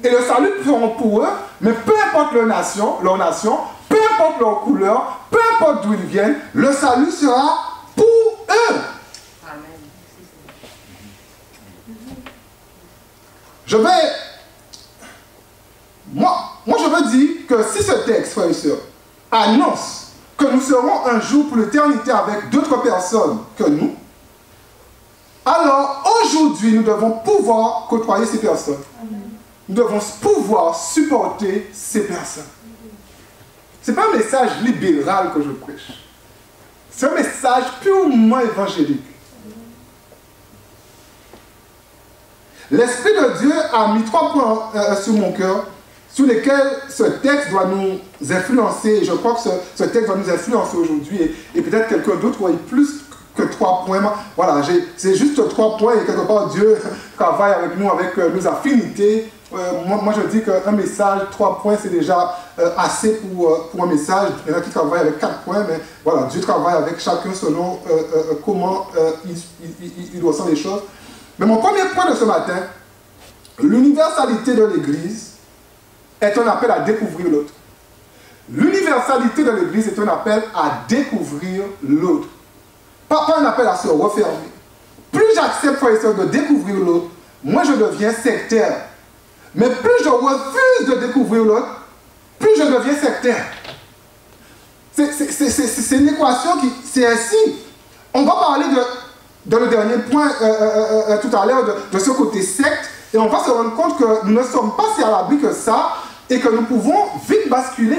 Et le salut sera pour eux, mais peu importe leur nation, peu importe leur couleur, peu importe d'où ils viennent, le salut sera pour eux. Moi, je veux dire que si ce texte, frères et sœurs, annonce que nous serons un jour pour l'éternité avec d'autres personnes que nous, alors aujourd'hui, nous devons pouvoir côtoyer ces personnes. Nous devons pouvoir supporter ces personnes. Ce n'est pas un message libéral que je prêche. C'est un message purement évangélique. L'Esprit de Dieu a mis 3 points sur mon cœur, sur lesquels ce texte doit nous influencer. Je crois que ce texte doit nous influencer aujourd'hui. Et peut-être quelqu'un d'autre aurait plus que 3 points. Voilà, c'est juste 3 points et quelque part Dieu travaille avec nous, avec nos affinités. Moi je dis qu'un message, 3 points, c'est déjà assez pour un message. Il y en a qui travaillent avec 4 points, mais voilà, Dieu travaille avec chacun selon comment il ressent les choses. Mais mon premier point de ce matin, l'universalité de l'Église est un appel à découvrir l'autre. L'universalité de l'Église est un appel à découvrir l'autre. Pas un appel à se refermer. Plus j'accepte, frères et sœurs, de découvrir l'autre, moins je deviens sectaire. Mais plus je refuse de découvrir l'autre, plus je deviens sectaire. C'est une équation qui... C'est ainsi. On va parler dans le dernier point tout à l'heure de ce côté secte, et on va se rendre compte que nous ne sommes pas si à l'abri que ça, et que nous pouvons vite basculer.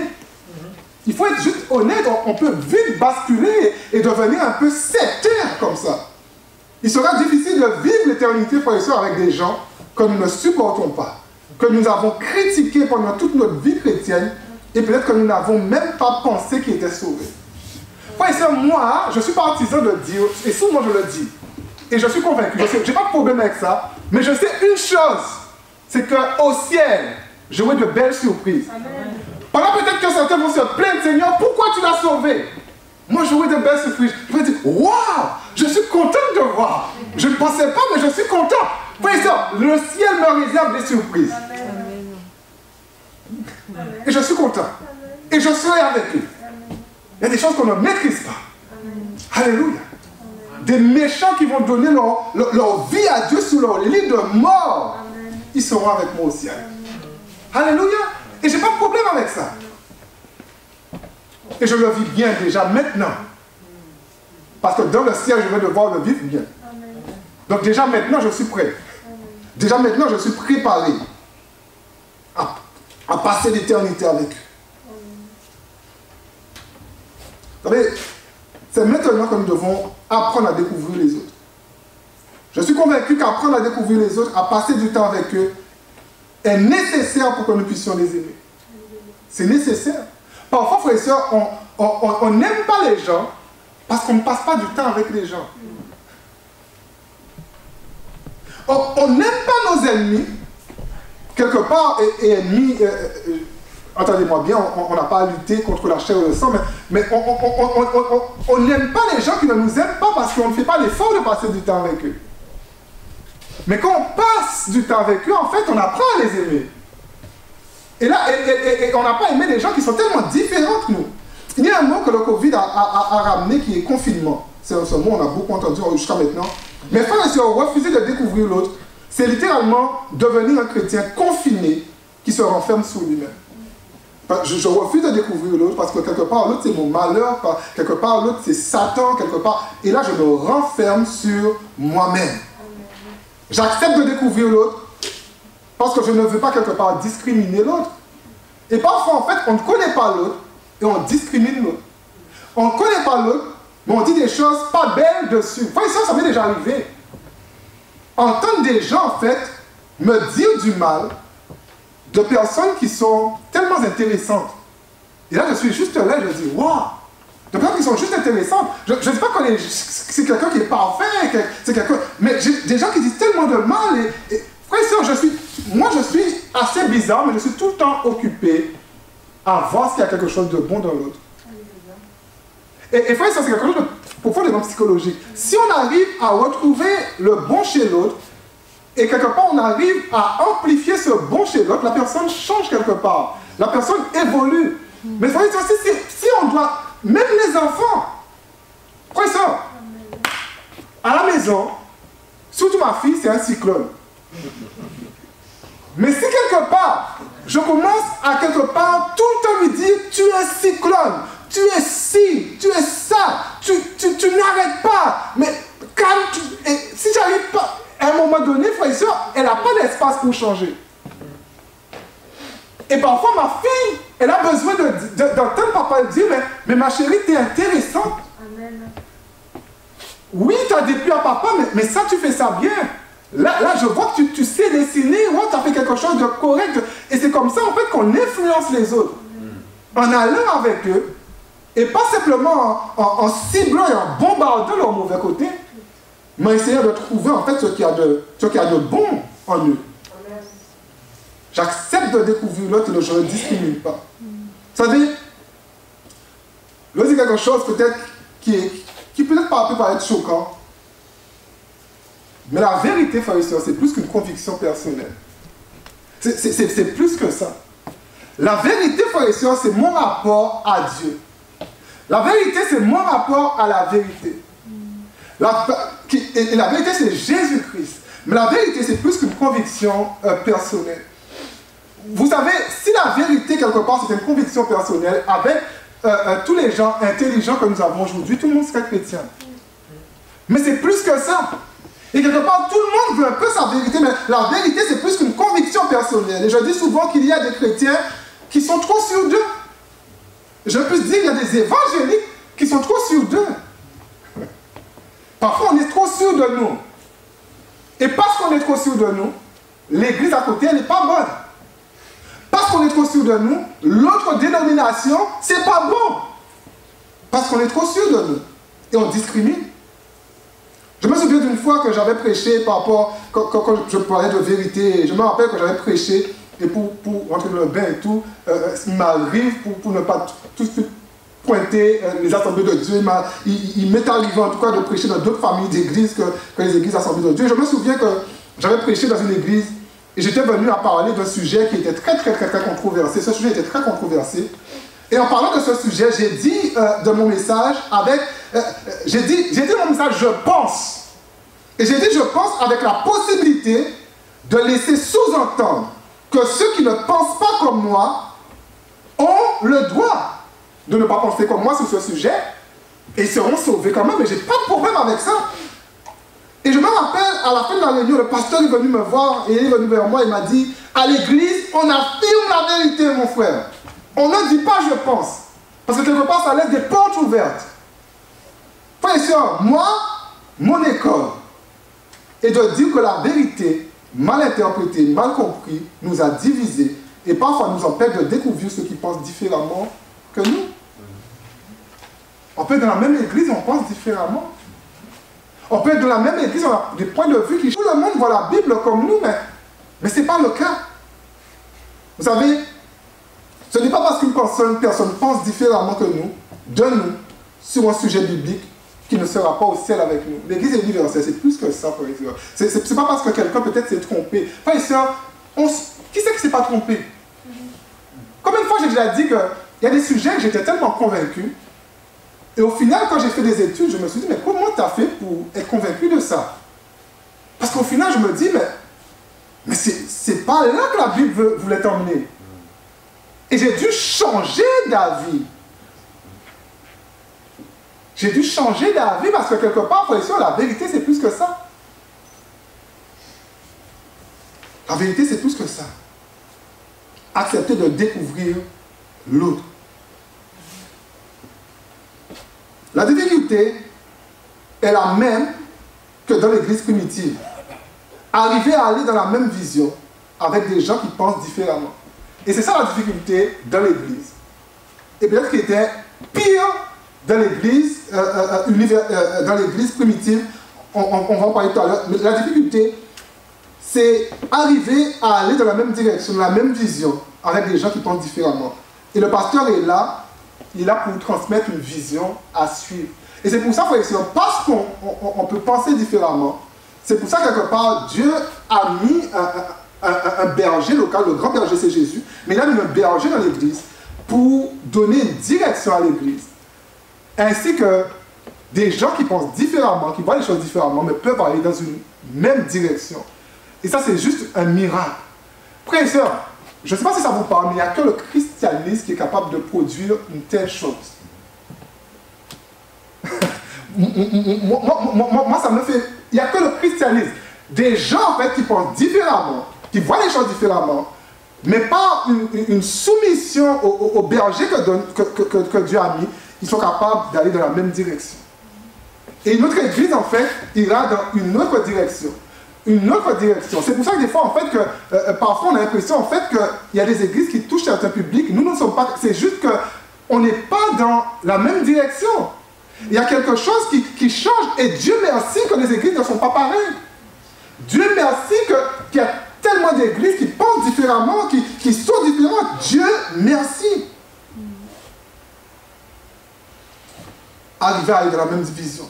Il faut être juste honnête, on peut vite basculer et devenir un peu sectaire comme ça. Il sera difficile de vivre l'éternité, frères et sœurs, avec des gens que nous ne supportons pas, que nous avons critiqués pendant toute notre vie chrétienne, et peut-être que nous n'avons même pas pensé qu'ils étaient sauvés. Frères et sœurs, moi, je suis partisan de dire, et souvent je le dis, et je suis convaincu, je n'ai pas de problème avec ça, mais je sais une chose, c'est qu'au ciel, j'aurai de belles surprises. Amen. Pendant peut-être que certains vont se plaindre, Seigneur, pourquoi tu l'as sauvé? Moi, j'aurai de belles surprises. Je vais dire, waouh, je suis content de voir. Je ne pensais pas, mais je suis content. Frères et sœurs, le ciel me réserve des surprises. Amen. Et je suis content. Amen. Et je serai avec eux. Amen. Il y a des choses qu'on ne maîtrise pas. Amen. Alléluia. Des méchants qui vont donner leur vie à Dieu sous leur lit de mort. Amen. Ils seront avec moi au ciel. Amen. Alléluia. Et je n'ai pas de problème avec ça. Et je le vis bien déjà maintenant. Parce que dans le ciel, je vais devoir le vivre bien. Donc déjà maintenant, je suis prêt. Déjà maintenant, je suis préparé à passer l'éternité avec eux. Vous savez, c'est maintenant que nous devons apprendre à découvrir les autres. Je suis convaincu qu'apprendre à découvrir les autres, à passer du temps avec eux, est nécessaire pour que nous puissions les aimer. C'est nécessaire. Parfois, frères et sœurs, on n'aime pas les gens parce qu'on ne passe pas du temps avec les gens. On n'aime pas nos ennemis, quelque part, et ennemis, entendez-moi bien, on n'a pas à lutter contre la chair ou le sang, mais on n'aime pas les gens qui ne nous aiment pas parce qu'on ne fait pas l'effort de passer du temps avec eux. Mais quand on passe du temps avec eux, en fait, on apprend à les aimer. Et là, on n'a pas aimé des gens qui sont tellement différents que nous. Il y a un mot que le Covid a ramené qui est confinement. C'est ce mot, on a beaucoup entendu jusqu'à maintenant. Mais frères et sœurs, refuser de découvrir l'autre, c'est littéralement devenir un chrétien confiné qui se renferme sur lui-même. Je refuse de découvrir l'autre parce que quelque part l'autre c'est mon malheur, quelque part l'autre c'est Satan, quelque part. Et là je me renferme sur moi-même. J'accepte de découvrir l'autre parce que je ne veux pas quelque part discriminer l'autre. Et parfois en fait on ne connaît pas l'autre et on discrimine l'autre. On ne connaît pas l'autre, mais on dit des choses pas belles dessus. Enfin, ça m'est déjà arrivé. Entendre des gens en fait me dire du mal de personnes qui sont tellement intéressantes. Et là, je suis juste là, je dis, waouh! De personnes qui sont juste intéressantes. Je ne dis pas que c'est quelqu'un qui est parfait, c'est quelqu'un... Mais j'ai des gens qui disent tellement de mal. Et frère et sœur, moi, je suis assez bizarre, mais je suis tout le temps occupé à voir s'il y a quelque chose de bon dans l'autre. Et frère et sœur, c'est quelque chose de profondément psychologique. Si on arrive à retrouver le bon chez l'autre, et quelque part, on arrive à amplifier ce bon chez l'autre, la personne change quelque part. La personne évolue. Mais frère et sœur, si on doit... Même les enfants, frère et sœur, à la maison, surtout ma fille, c'est un cyclone. Mais si quelque part, je commence à quelque part tout le temps lui dire, tu es cyclone, tu es ci, tu es ça, tu n'arrêtes pas, mais calme, et si j'arrive pas... À un moment donné, frère et sœur, elle n'a pas d'espace pour changer. Et parfois, ma fille, elle a besoin d'entendre papa dire, mais ma chérie, tu es intéressante. Amen. Oui, tu as déplu à papa, mais ça, tu fais ça bien. Là je vois que tu sais dessiner, ouais, tu as fait quelque chose de correct. Et c'est comme ça, en fait, qu'on influence les autres. En allant avec eux, et pas simplement en ciblant et en bombardant leur mauvais côté, mais essayant de trouver en fait ce qu'il y a de bon en eux. J'accepte de découvrir l'autre et je ne discrimine pas. Vous savez, là c'est quelque chose peut-être qui peut-être peut paraître choquant, mais la vérité, frères et sœurs, c'est plus qu'une conviction personnelle. C'est plus que ça. La vérité, frères et sœurs, c'est mon rapport à Dieu. La vérité, c'est mon rapport à la vérité. Et la vérité, c'est Jésus-Christ. Mais la vérité, c'est plus qu'une conviction personnelle. Vous savez, si la vérité, quelque part, c'est une conviction personnelle, avec tous les gens intelligents que nous avons aujourd'hui, tout le monde serait chrétien. Mais c'est plus que ça. Et quelque part, tout le monde veut un peu sa vérité, mais la vérité, c'est plus qu'une conviction personnelle. Et je dis souvent qu'il y a des chrétiens qui sont trop sûrs d'eux. Je peux dire qu'il y a des évangéliques qui sont trop sûrs d'eux. Parfois, on est trop sûr de nous. Et parce qu'on est trop sûr de nous, l'église à côté, elle n'est pas bonne. Parce qu'on est trop sûr de nous, l'autre dénomination, c'est pas bon. Parce qu'on est trop sûr de nous. Et on discrimine. Je me souviens d'une fois que j'avais prêché par rapport, quand je parlais de vérité, je me rappelle que j'avais prêché, et pour rentrer dans le bain et tout, il m'arrive, pour ne pas tout de suite pointer les assemblées de Dieu, il m'est arrivé en tout cas de prêcher dans d'autres familles d'églises que les églises assemblées de Dieu. Je me souviens que j'avais prêché dans une église et j'étais venu à parler d'un sujet qui était très controversé. Ce sujet était très controversé. Et en parlant de ce sujet, j'ai dit de mon message j'ai dit mon message, je pense. Et j'ai dit je pense avec la possibilité de laisser sous-entendre que ceux qui ne pensent pas comme moi ont le droit de ne pas penser comme moi sur ce sujet, et ils seront sauvés quand même, mais j'ai pas de problème avec ça. Et je me rappelle, à la fin de la réunion, le pasteur est venu me voir, et il est venu vers moi, il m'a dit, à l'église, on affirme la vérité, mon frère. On ne dit pas je pense, parce que quelque part, ça laisse des portes ouvertes. Frères et sœurs, moi, mon école est de dire que la vérité, mal interprétée, mal comprise, nous a divisés, et parfois nous empêche de découvrir ceux qui pensent différemment que nous. On peut être dans la même église, on pense différemment. On peut être dans la même église, on a des points de vue qui... Tout le monde voit la Bible comme nous, mais ce n'est pas le cas. Vous savez, ce n'est pas parce qu'une personne pense différemment que nous, de nous, sur un sujet biblique, qu'il ne sera pas au ciel avec nous. L'Église est universelle, c'est plus que ça, frère et sœur. C'est pas parce que quelqu'un peut-être s'est trompé. Frère et sœur, qui c'est qui s'est pas trompé? Combien de fois j'ai déjà dit qu'il y a des sujets que j'étais tellement convaincu, et au final, quand j'ai fait des études, je me suis dit, mais comment tu as fait pour être convaincu de ça? Parce qu'au final, je me dis, mais c'est pas là que la Bible voulait t'emmener. Et j'ai dû changer d'avis. J'ai dû changer d'avis parce que quelque part, frère et sœur, la vérité, c'est plus que ça. La vérité, c'est plus que ça. Accepter de découvrir l'autre. La difficulté est la même que dans l'Église primitive. Arriver à aller dans la même vision avec des gens qui pensent différemment. Et c'est ça la difficulté dans l'Église. Et peut-être qu'il était pire dans l'Église primitive, on va en parler tout à l'heure, mais la difficulté, c'est arriver à aller dans la même direction, dans la même vision, avec des gens qui pensent différemment. Et le pasteur est là, il est là pour transmettre une vision à suivre. Et c'est pour ça, frère et sœur, parce qu'on peut penser différemment, c'est pour ça que quelque part, Dieu a mis un berger local, le grand berger c'est Jésus, mais il a mis un berger dans l'Église pour donner une direction à l'Église. Ainsi que des gens qui pensent différemment, qui voient les choses différemment, mais peuvent aller dans une même direction. Et ça, c'est juste un miracle. Frères et sœurs, je ne sais pas si ça vous parle, mais il n'y a que le christianisme qui est capable de produire une telle chose. moi, ça me fait... Il n'y a que le christianisme. Des gens, en fait, qui pensent différemment, qui voient les choses différemment, mais pas une soumission au berger que Dieu a mis, ils sont capables d'aller dans la même direction. Et notre église, en fait, ira dans une autre direction. Une autre direction. C'est pour ça que des fois, en fait, que parfois on a l'impression, en fait, qu'il y a des églises qui touchent certains publics. Nous ne sommes pas... C'est juste qu'on n'est pas dans la même direction. Il y a quelque chose qui change. Et Dieu merci que les églises ne sont pas pareilles. Dieu merci qu'il y a tellement d'églises qui pensent différemment, qui sont différentes. Dieu merci. Arriver à aller dans la même vision.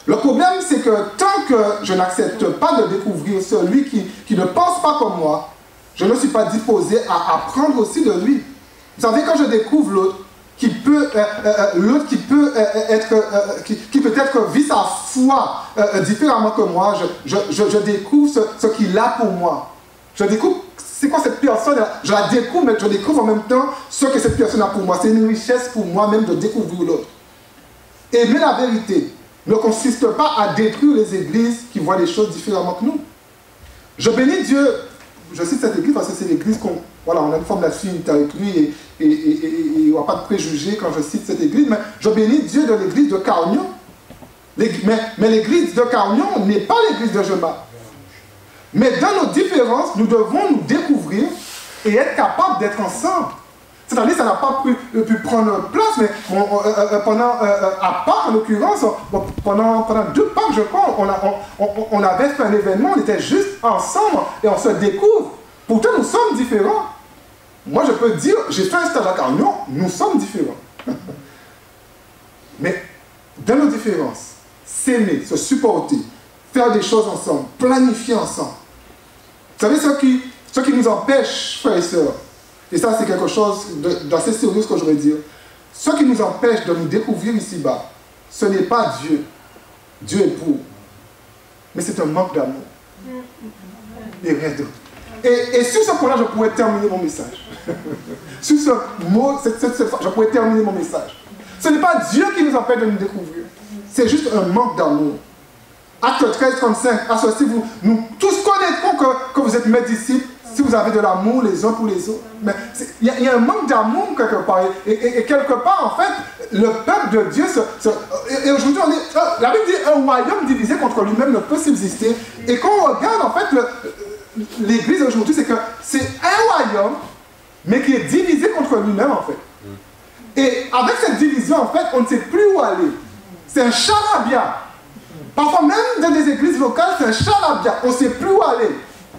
Le problème, c'est que tant que je n'accepte pas de découvrir celui qui ne pense pas comme moi, je ne suis pas disposé à apprendre aussi de lui. Vous savez, quand je découvre l'autre, qui peut-être vit sa foi différemment que moi, je découvre ce qu'il a pour moi. Je découvre c'est quoi cette personne, je la découvre, mais je découvre en même temps ce que cette personne a pour moi. C'est une richesse pour moi-même de découvrir l'autre. Aimer la vérité ne consiste pas à détruire les églises qui voient les choses différemment que nous. Je bénis Dieu, je cite cette église parce que c'est l'église qu'on... Voilà, on a une forme d'affinité avec lui et on n'a pas de préjugés quand je cite cette église, mais je bénis Dieu de l'église de Carnion. Mais l'église de Carnion n'est pas l'église de Jema. Mais dans nos différences, nous devons nous découvrir et être capables d'être ensemble. C'est-à-dire ça n'a pas pu prendre place, mais à Pâques en l'occurrence, pendant 2 Pâques, je crois, on avait fait un événement, on était juste ensemble et on se découvre. Pourtant, nous sommes différents. Moi, je peux dire, j'ai fait un stage à Carnion, nous sommes différents. Mais dans nos différences, s'aimer, se supporter, faire des choses ensemble, planifier ensemble. Vous savez ce qui nous empêche, frères et sœurs, et ça c'est quelque chose d'assez sérieux ce que je veux dire, ce qui nous empêche de nous découvrir ici-bas, ce n'est pas Dieu. Dieu est pour. Mais c'est un manque d'amour. Et rien d'autre. Et sur ce point-là, je pourrais terminer mon message. Sur ce mot, je pourrais terminer mon message. Ce n'est pas Dieu qui nous empêche de nous découvrir. C'est juste un manque d'amour. Acte 13, 35. À ceci, nous tous connaîtrons que vous êtes mes disciples si vous avez de l'amour les uns pour les autres. Mais il y a un manque d'amour quelque part. Et quelque part, en fait, le peuple de Dieu et aujourd'hui, la Bible dit un royaume divisé contre lui-même ne peut subsister. Et quand on regarde, en fait, l'Église aujourd'hui, c'est que c'est un royaume, mais qui est divisé contre lui-même, en fait. Et avec cette division, en fait, on ne sait plus où aller. C'est un charabia. Parfois, même dans des églises locales, c'est un charabia. On ne sait plus où aller.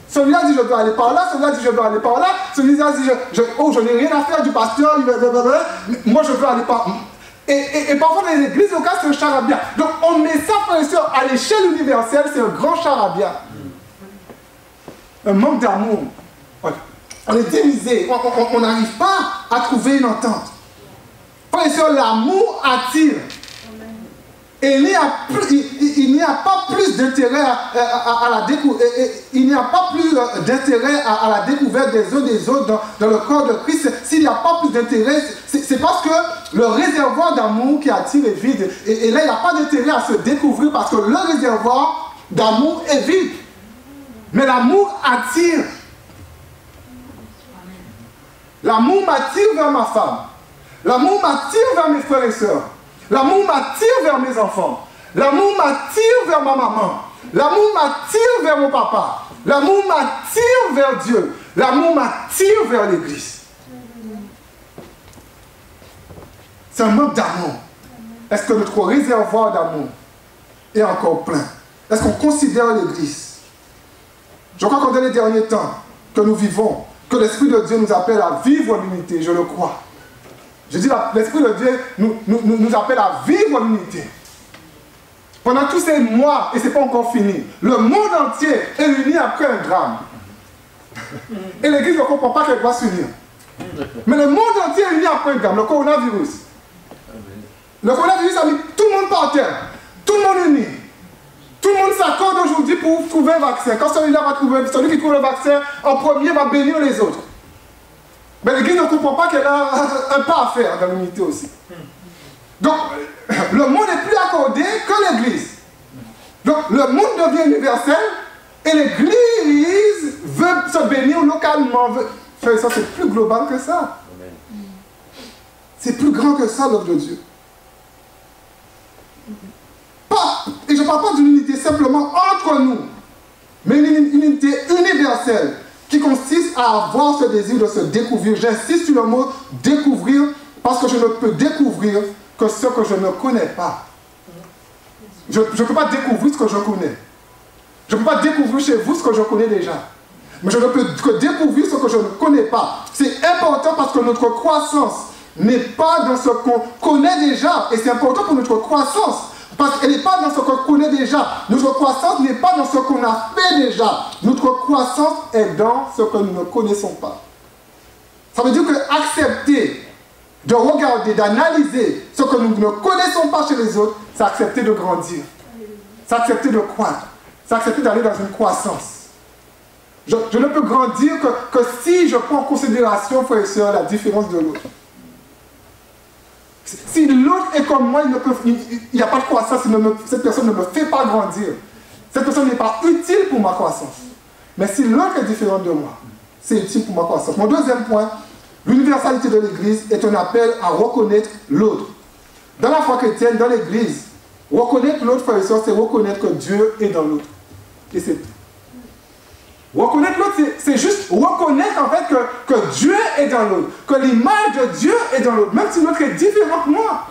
Celui-là dit je dois aller par là, celui-là dit je dois aller par là, celui-là dit je n'ai rien à faire du pasteur, moi je veux aller par là. Et parfois dans les églises locales, c'est un charabia. Donc on met ça, frères et sœurs, à l'échelle universelle, c'est un grand charabia. Un manque d'amour. On est divisé, on n'arrive pas à trouver une entente. Frères et sœurs, l'amour attire. Et il n'y a pas plus d'intérêt à la découverte. Il n'y a pas plus d'intérêt à la découverte des uns des autres dans le corps de Christ. S'il n'y a pas plus d'intérêt, c'est parce que le réservoir d'amour qui attire est vide. Et là, il n'y a pas d'intérêt à se découvrir parce que le réservoir d'amour est vide. Mais l'amour attire. L'amour m'attire vers ma femme. L'amour m'attire vers mes frères et sœurs. L'amour m'attire vers mes enfants. L'amour m'attire vers ma maman. L'amour m'attire vers mon papa. L'amour m'attire vers Dieu. L'amour m'attire vers l'Église. C'est un manque d'amour. Est-ce que notre réservoir d'amour est encore plein? Est-ce qu'on considère l'Église? Je crois qu'en les derniers temps que nous vivons, que l'Esprit de Dieu nous appelle à vivre l'unité, je le crois. Je dis, l'Esprit de Dieu nous appelle à vivre l'unité. Pendant tous ces mois, et ce n'est pas encore fini, le monde entier est uni après un drame. Et l'Église ne comprend pas qu'elle doit s'unir. Mais le monde entier est uni après un drame, le coronavirus. Le coronavirus a mis tout le monde par terre. Tout le monde uni. Tout le monde s'accorde aujourd'hui pour trouver un vaccin. Quand celui-là va trouver, celui qui trouve le vaccin en premier va bénir les autres. Mais l'Église ne comprend pas qu'elle a un pas à faire dans l'unité aussi. Donc, le monde n'est plus accordé que l'Église. Donc, le monde devient universel et l'Église veut se bénir localement. Ça, c'est plus global que ça. C'est plus grand que ça, l'œuvre de Dieu. Et je ne parle pas d'une unité simplement entre nous, mais une unité universelle qui consiste à avoir ce désir de se découvrir. J'insiste sur le mot découvrir parce que je ne peux découvrir que ce que je ne connais pas. Je ne peux pas découvrir ce que je connais. Je ne peux pas découvrir chez vous ce que je connais déjà. Mais je ne peux que découvrir ce que je ne connais pas. C'est important parce que notre croissance n'est pas dans ce qu'on connaît déjà. Et c'est important pour notre croissance. Parce qu'elle n'est pas dans ce qu'on connaît déjà. Notre croissance n'est pas dans ce qu'on a fait déjà. Notre croissance est dans ce que nous ne connaissons pas. Ça veut dire que accepter de regarder, d'analyser ce que nous ne connaissons pas chez les autres, c'est accepter de grandir. C'est accepter de croître. C'est accepter d'aller dans une croissance. Je ne peux grandir que si je prends en considération, frères et sœurs, la différence de l'autre. Si l'autre est comme moi, il n'y a pas de croissance, cette personne ne me fait pas grandir. Cette personne n'est pas utile pour ma croissance. Mais si l'autre est différent de moi, c'est utile pour ma croissance. Mon deuxième point, l'universalité de l'Église est un appel à reconnaître l'autre. Dans la foi chrétienne, dans l'Église, reconnaître l'autre, frère et soeur, c'est reconnaître que Dieu est dans l'autre. Et c'est tout. Reconnaître l'autre, c'est juste reconnaître en fait que Dieu est dans l'autre, que l'image de Dieu est dans l'autre, même si l'autre est différent que moi,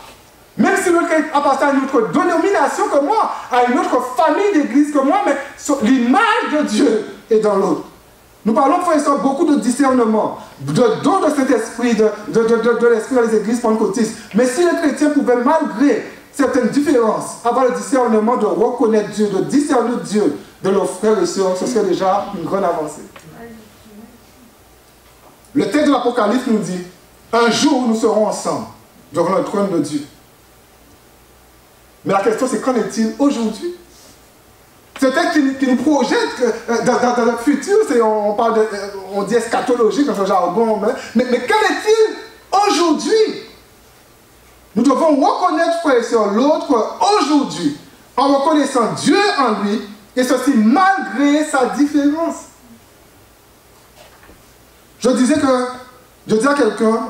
même si l'autre appartient à une autre dénomination que moi, à une autre famille d'église que moi, mais l'image de Dieu est dans l'autre. Nous parlons, frères et sœurs, beaucoup de discernement, de don de cet esprit, de l'esprit dans les églises pentecôtistes. Mais si les chrétiens pouvaient, malgré certaines différences, avoir le discernement de reconnaître Dieu, de discerner Dieu de leurs frères et sœurs, ce serait déjà une grande avancée. Le texte de l'Apocalypse nous dit, un jour nous serons ensemble devant le trône de Dieu. Mais la question c'est, qu'en est-il aujourd'hui? Ce texte qui nous projette dans le futur, on dit eschatologique dans ce jargon, mais qu'en est-il aujourd'hui? Nous devons reconnaître, frères et sœurs, l'autre aujourd'hui, en reconnaissant Dieu en lui, et ceci malgré sa différence. Je disais à quelqu'un,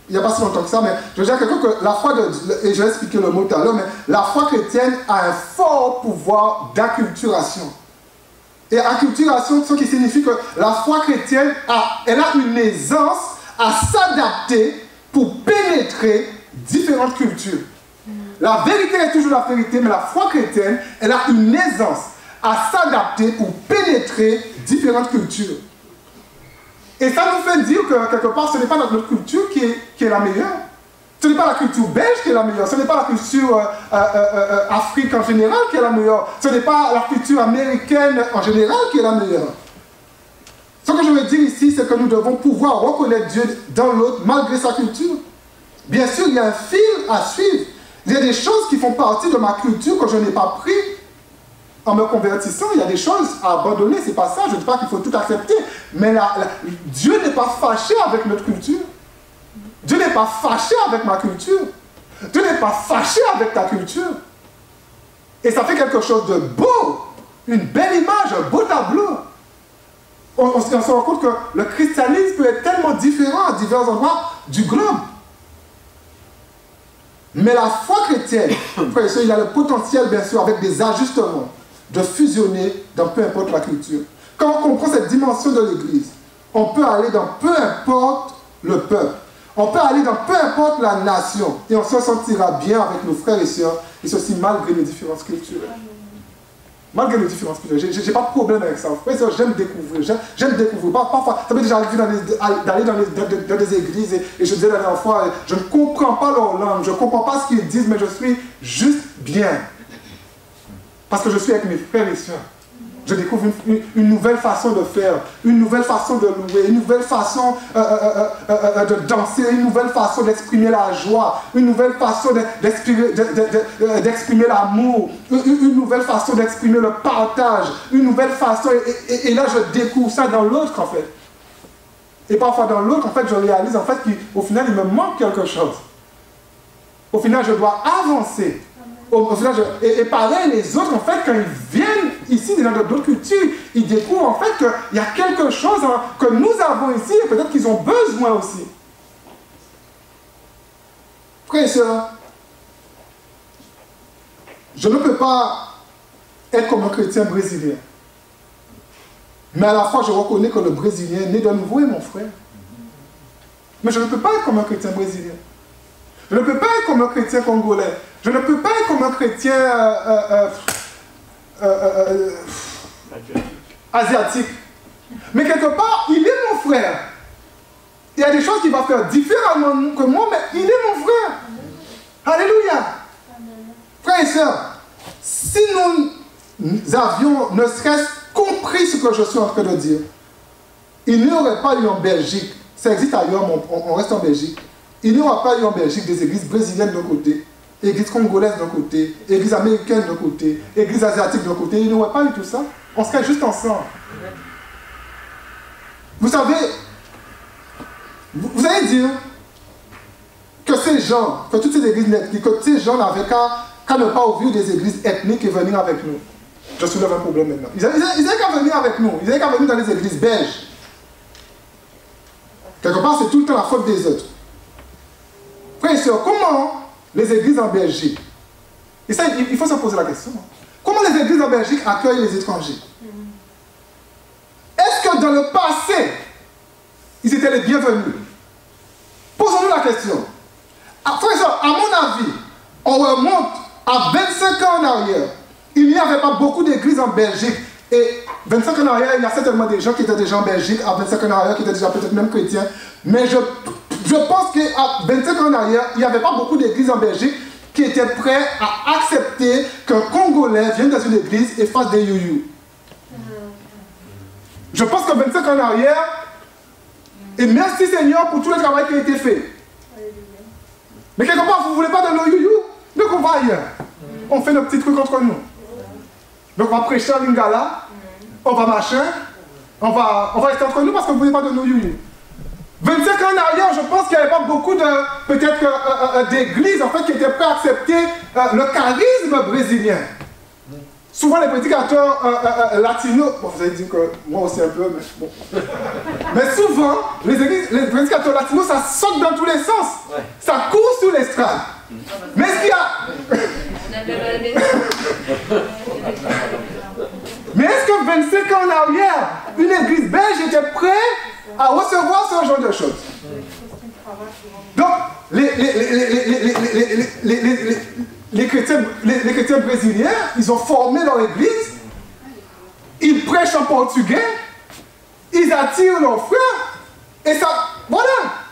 il n'y a pas si longtemps que ça, mais je disais à quelqu'un que la foi de Dieu, et je vais expliquer le mot tout à l'heure, mais la foi chrétienne a un fort pouvoir d'acculturation. Et acculturation, ce qui signifie que la foi chrétienne elle a une aisance à s'adapter pour pénétrer différentes cultures. La vérité est toujours la vérité, mais la foi chrétienne, elle a une aisance à s'adapter pour pénétrer différentes cultures. Et ça nous fait dire que, quelque part, ce n'est pas notre culture qui est la meilleure. Ce n'est pas la culture belge qui est la meilleure. Ce n'est pas la culture afrique en général qui est la meilleure. Ce n'est pas la culture américaine en général qui est la meilleure. Ce que je veux dire ici, c'est que nous devons pouvoir reconnaître Dieu dans l'autre malgré sa culture. Bien sûr, il y a un fil à suivre. Il y a des choses qui font partie de ma culture que je n'ai pas pris en me convertissant. Il y a des choses à abandonner, c'est pas ça. Je ne dis pas qu'il faut tout accepter. Mais Dieu n'est pas fâché avec notre culture. Dieu n'est pas fâché avec ma culture. Dieu n'est pas fâché avec ta culture. Et ça fait quelque chose de beau. Une belle image, un beau tableau. On se rend compte que le christianisme peut être tellement différent à divers endroits du globe. Mais la foi chrétienne, frère et sœurs, il a le potentiel, bien sûr, avec des ajustements, de fusionner dans peu importe la culture. Quand on comprend cette dimension de l'Église, on peut aller dans peu importe le peuple. On peut aller dans peu importe la nation. Et on se sentira bien avec nos frères et sœurs, et ceci malgré les différences culturelles. Malgré les différences culturelles, je n'ai pas de problème avec ça. Frères et sœurs, j'aime découvrir. J'aime découvrir. Parfois, ça m'est déjà arrivé d'aller dans des églises et je disais la dernière fois, je ne comprends pas leur langue, je ne comprends pas ce qu'ils disent, mais je suis juste bien. Parce que je suis avec mes frères et sœurs. Je découvre une nouvelle façon de faire, une nouvelle façon de louer, une nouvelle façon de danser, une nouvelle façon d'exprimer la joie, une nouvelle façon d'exprimer l'amour, une nouvelle façon d'exprimer le partage, une nouvelle façon, et là je découvre ça dans l'autre en fait. Et parfois dans l'autre, en fait, je réalise en fait qu'au final il me manque quelque chose. Au final, je dois avancer. Au final, et pareil, les autres, en fait, quand ils viennent ici, dans d'autres cultures, ils découvrent en fait qu'il y a quelque chose que nous avons ici et peut-être qu'ils ont besoin aussi. Frères et sœurs, je ne peux pas être comme un chrétien brésilien. Mais à la fois, je reconnais que le Brésilien né de nouveau est mon frère. Mais je ne peux pas être comme un chrétien brésilien. Je ne peux pas être comme un chrétien congolais. Je ne peux pas être comme un chrétien asiatique. Mais quelque part, il est mon frère. Il y a des choses qu'il va faire différemment que moi, mais il est mon frère. Alléluia. Frères et sœurs, si nous avions ne serait-ce compris ce que je suis en train de dire, il n'y aurait pas eu en Belgique, ça existe ailleurs, mais on reste en Belgique, il n'y aura pas eu en Belgique des églises brésiliennes d'un côté, églises congolaises d'un côté, églises américaines d'un côté, églises asiatiques d'un côté. Il n'y aurait pas eu tout ça. On serait juste ensemble. Vous savez, vous allez dire que ces gens, que toutes ces églises ethniques, que ces gens n'avaient qu'à ne pas ouvrir des églises ethniques et venir avec nous. Je soulève un problème maintenant. Ils n'avaient qu'à venir avec nous. Ils n'avaient qu'à venir dans les églises belges. Quelque part, c'est tout le temps la faute des autres. Frères et sœurs, comment les églises en Belgique, et ça, il faut se poser la question, comment les églises en Belgique accueillent les étrangers? Est-ce que dans le passé, ils étaient les bienvenus? Posons-nous la question. Frères et sœurs, à mon avis, on remonte à 25 ans en arrière. Il n'y avait pas beaucoup d'églises en Belgique. Et 25 ans en arrière, il y a certainement des gens qui étaient déjà en Belgique, à 25 ans en arrière, qui étaient déjà peut-être même chrétiens. Mais je pense qu'à 25 ans en arrière, il n'y avait pas beaucoup d'églises en Belgique qui étaient prêts à accepter qu'un Congolais vienne dans une église et fasse des you-you. Je pense que 25 ans en arrière, et merci Seigneur pour tout le travail qui a été fait. Mais quelque part, vous ne voulez pas de nos you-you? Donc on va ailleurs. On fait nos petits trucs entre nous. Donc on va prêcher en lingala, on va machin, on va rester entre nous parce qu'on ne voulait pas de nos you-you. 25 ans en arrière, je pense qu'il n'y avait pas beaucoup de, peut-être, d'églises en fait, qui étaient prêtes à accepter le charisme brésilien. Souvent les prédicateurs latinos, bon, vous allez dire que moi aussi un peu, mais bon. Mais souvent, les prédicateurs latinos, ça saute dans tous les sens. Ouais. Ça court sur l'estrade. Mais ce qu'il y a... Mais est-ce que 25 ans en arrière, une église belge était prête à recevoir ce genre de choses? Donc, les chrétiens brésiliens, ils ont formé leur église, ils prêchent en portugais, ils attirent leurs frères, et ça, voilà.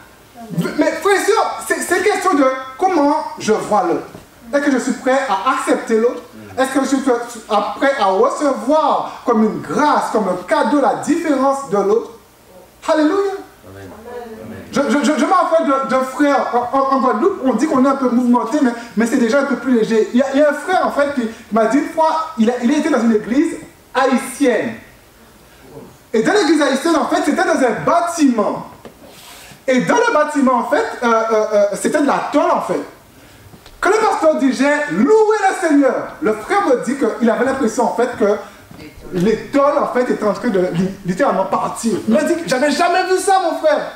Mais frère et soeur, c'est question de comment je vois l'autre. Est-ce que je suis prêt à accepter l'autre? Est-ce que je suis prêt à recevoir comme une grâce, comme un cadeau, la différence de l'autre? Alléluia. Je me rappelle d'un frère en Guadeloupe, on dit qu'on est un peu mouvementé, mais c'est déjà un peu plus léger. Il y a un frère en fait qui m'a dit une fois, il a été dans une église haïtienne. Et dans l'église haïtienne, en fait, c'était dans un bâtiment. Et dans le bâtiment, en fait, c'était de la tôle, en fait. Quand le pasteur disait « Louez le Seigneur », le frère me dit qu'il avait l'impression, en fait, que les tôles, en fait, étaient en train de littéralement partir. Il m'a dit « J'avais jamais vu ça, mon frère !»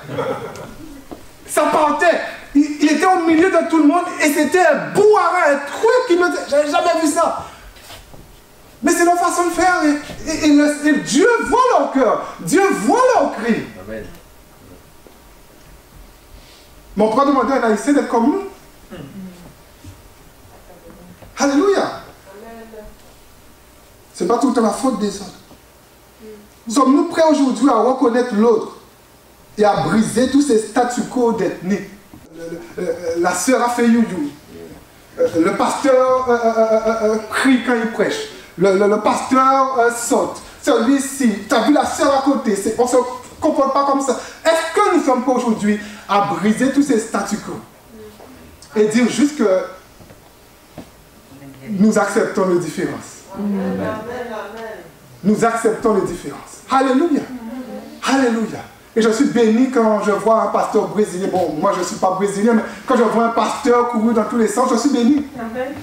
Ça partait. Il était au milieu de tout le monde et c'était un bouharin, un truc qui me dit « J'avais jamais vu ça !» Mais c'est leur façon de faire et Dieu voit leur cœur. Dieu voit leur cri. Amen. Mais on pourra demander à un haïtien d'être comme nous. Alléluia. Ce n'est pas tout le temps la faute des autres. Sommes-nous prêts aujourd'hui à reconnaître l'autre et à briser tous ces statu quo d'ethnie? La sœur a fait you-you. Le pasteur crie quand il prêche. Le pasteur saute. Celui-ci, tu as vu la sœur à côté. On ne se comporte pas comme ça. Est-ce que nous sommes pas aujourd'hui à briser tous ces statu quo et dire juste que nous acceptons les différences? Amen. Nous acceptons les différences. Alléluia. Alléluia. Et je suis béni quand je vois un pasteur brésilien. Bon, moi je ne suis pas brésilien, mais quand je vois un pasteur courir dans tous les sens, je suis béni. Amen.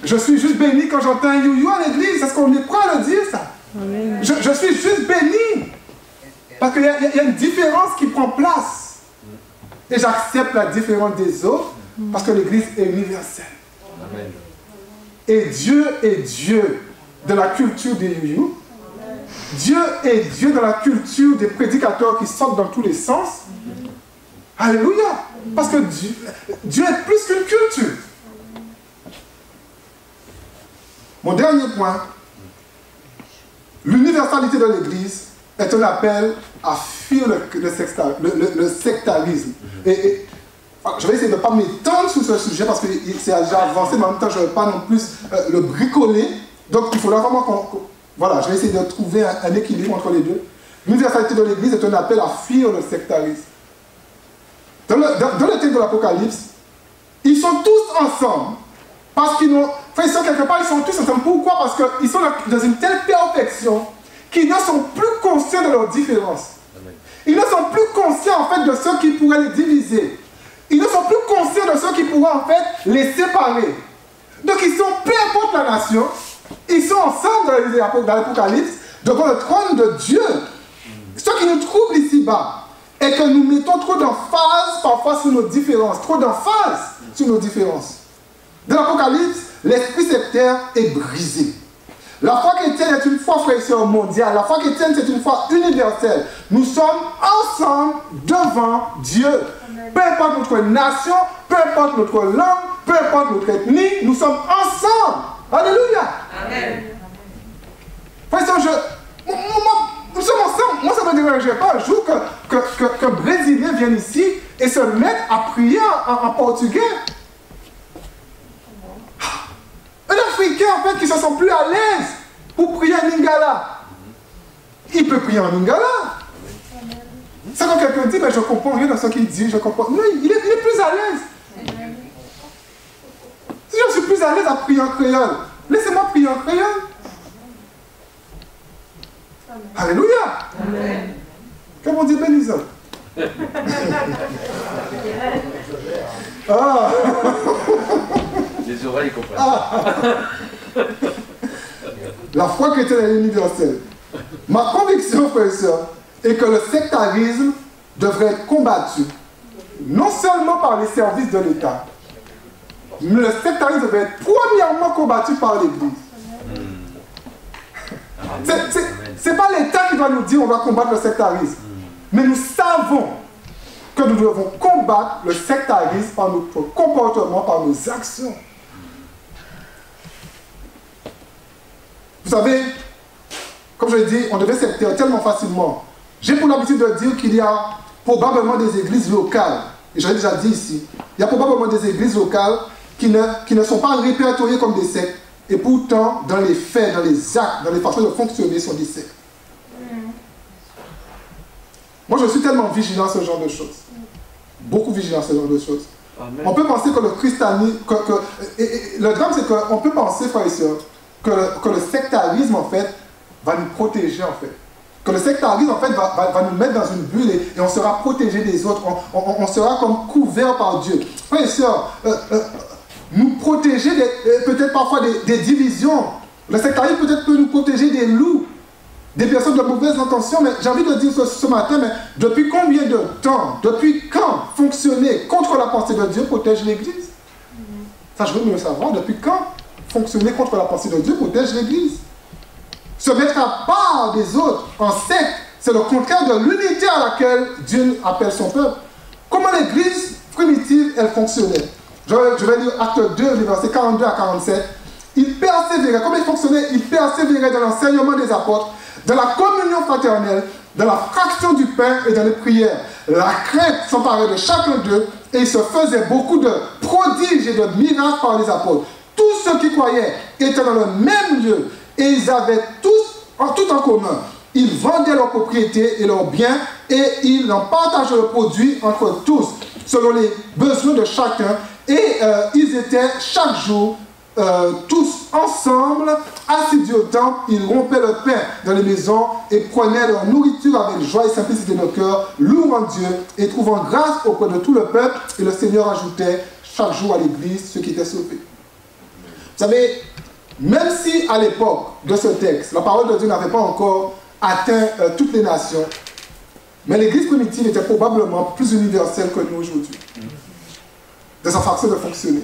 Je suis juste béni quand j'entends un you-you à l'église. Est-ce qu'on est prêt à le dire, ça? Amen. Je suis juste béni. Parce qu'il y a une différence qui prend place. Et j'accepte la différence des autres parce que l'église est universelle. Amen. Et Dieu est Dieu de la culture des you-you. Dieu est Dieu de la culture des prédicateurs qui sortent dans tous les sens. Alléluia. Parce que Dieu est plus qu'une culture. Mon dernier point, l'universalité de l'Église est un appel à fuir le sectarisme. Et je vais essayer de ne pas m'étendre sur ce sujet parce que c'est déjà avancé, mais en même temps, je ne veux pas non plus le bricoler. Donc, il faudra vraiment voilà, je vais essayer de trouver un équilibre entre les deux. L'universalité de l'Église est un appel à fuir le sectarisme. Dans le texte de l'Apocalypse, ils sont tous ensemble. Parce qu'ils n'ont... Enfin, ils sont quelque part, ils sont tous ensemble. Pourquoi? Parce qu'ils sont dans une telle perfection qu'ils ne sont plus conscients de leurs différences. Ils ne sont plus conscients, en fait, de ceux qui pourraient les diviser. Ils ne sont plus conscients de ceux qui pourraient, en fait, les séparer. Donc, ils sont, peu importe la nation, ils sont ensemble dans l'Apocalypse, devant le trône de Dieu. Ce qui nous trouble ici-bas est que nous mettons trop d'emphase parfois sur nos différences, trop d'emphase sur nos différences. Dans l'Apocalypse, l'esprit sectaire est brisé. La foi chrétienne est une foi, frères et sœurs, mondiale. La foi chrétienne, c'est une foi universelle. Nous sommes ensemble devant Dieu. Peu importe notre nation, peu importe notre langue, peu importe notre ethnie, nous sommes ensemble. Alléluia. Amen. Frères et sœurs, nous sommes ensemble. Moi, ça ne me dérangerait pas un jour qu'un Brésilien vienne ici et se mette à prier en portugais. Un Africain, en fait, qui ne se sent plus à l'aise pour prier en lingala. Il peut prier en lingala. C'est quand quelqu'un dit, mais je ne comprends rien dans ce qu'il dit, je comprends. Non, il est plus à l'aise. Si je suis plus à l'aise à prier en créole, laissez-moi prier en créole. Alléluia. Amen. Que mon Dieu bénisse. Ah. Les oreilles comprennent. Ah. La foi chrétienne est universelle. Ma conviction, frères et sœurs, est que le sectarisme devrait être combattu, non seulement par les services de l'État, mais le sectarisme devrait être premièrement combattu par l'Église. C'est pas l'État qui doit nous dire on va combattre le sectarisme. Mais nous savons que nous devons combattre le sectarisme par notre comportement, par nos actions. Vous savez, comme je l'ai dit, on devient sectaire tellement facilement. J'ai pour l'habitude de dire qu'il y a probablement des églises locales, et je l'ai déjà dit ici, il y a probablement des églises locales qui ne sont pas répertoriées comme des sectes, et pourtant, dans les faits, dans les actes, dans les façons de fonctionner, sont des sectes. Moi, je suis tellement vigilant à ce genre de choses. Beaucoup vigilant à ce genre de choses. Amen. On peut penser que le christianisme... le drame, c'est qu'on peut penser, frères et sœurs, que le sectarisme, en fait, va nous protéger, en fait. Que le sectarisme, en fait, va nous mettre dans une bulle et on sera protégé des autres. On sera comme couvert par Dieu. Frères et sœurs, nous protéger peut-être parfois des divisions. Le sectarisme peut-être peut nous protéger des loups, des personnes de mauvaises intentions. Mais j'ai envie de dire ce matin, mais depuis combien de temps, depuis quand fonctionner contre la pensée de Dieu protège l'Église? Ça, je veux mieux savoir. Depuis quand fonctionner contre la pensée de Dieu protège l'Église? Se mettre à part des autres en secte, c'est le contraire de l'unité à laquelle Dieu appelle son peuple. Comment l'Église primitive, elle fonctionnait? Je vais lire Acte 2, les versets 42 à 47. Il persévérait, comment il fonctionnait? Il persévérait dans l'enseignement des apôtres, dans la communion fraternelle, dans la fraction du pain et dans les prières. La crainte s'emparait de chacun d'eux et il se faisait beaucoup de prodiges et de miracles par les apôtres. Tous ceux qui croyaient étaient dans le même lieu et ils avaient tout en commun. Ils vendaient leurs propriétés et leurs biens et ils en partageaient le produit entre tous, selon les besoins de chacun. Et ils étaient chaque jour tous ensemble, assidus au temple. Ils rompaient le pain dans les maisons et prenaient leur nourriture avec joie et simplicité de cœur, louant Dieu et trouvant grâce auprès de tout le peuple. Et le Seigneur ajoutait chaque jour à l'église ceux qui étaient sauvés. Vous savez, même si à l'époque de ce texte, la parole de Dieu n'avait pas encore atteint toutes les nations, mais l'église primitive était probablement plus universelle que nous aujourd'hui, de sa façon de fonctionner.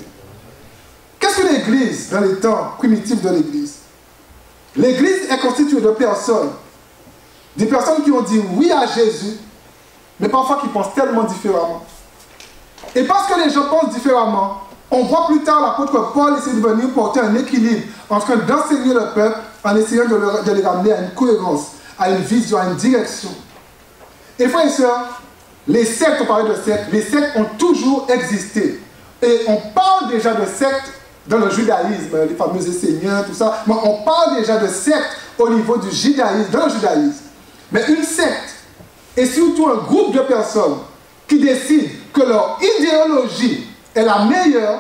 Qu'est-ce que l'église dans les temps primitifs de l'église? L'église est constituée de personnes, des personnes qui ont dit oui à Jésus, mais parfois qui pensent tellement différemment. Et parce que les gens pensent différemment, on voit plus tard l'apôtre Paul essayer de venir porter un équilibre en train d'enseigner le peuple en essayant de les ramener à une cohérence, à une vision, à une direction. Et frères et sœurs, les sectes, on parlait de sectes, les sectes ont toujours existé. Et on parle déjà de sectes dans le judaïsme, les fameux Esséniens, tout ça. Mais on parle déjà de sectes au niveau du judaïsme, dans le judaïsme. Mais une secte est surtout un groupe de personnes qui décident que leur idéologie est la meilleure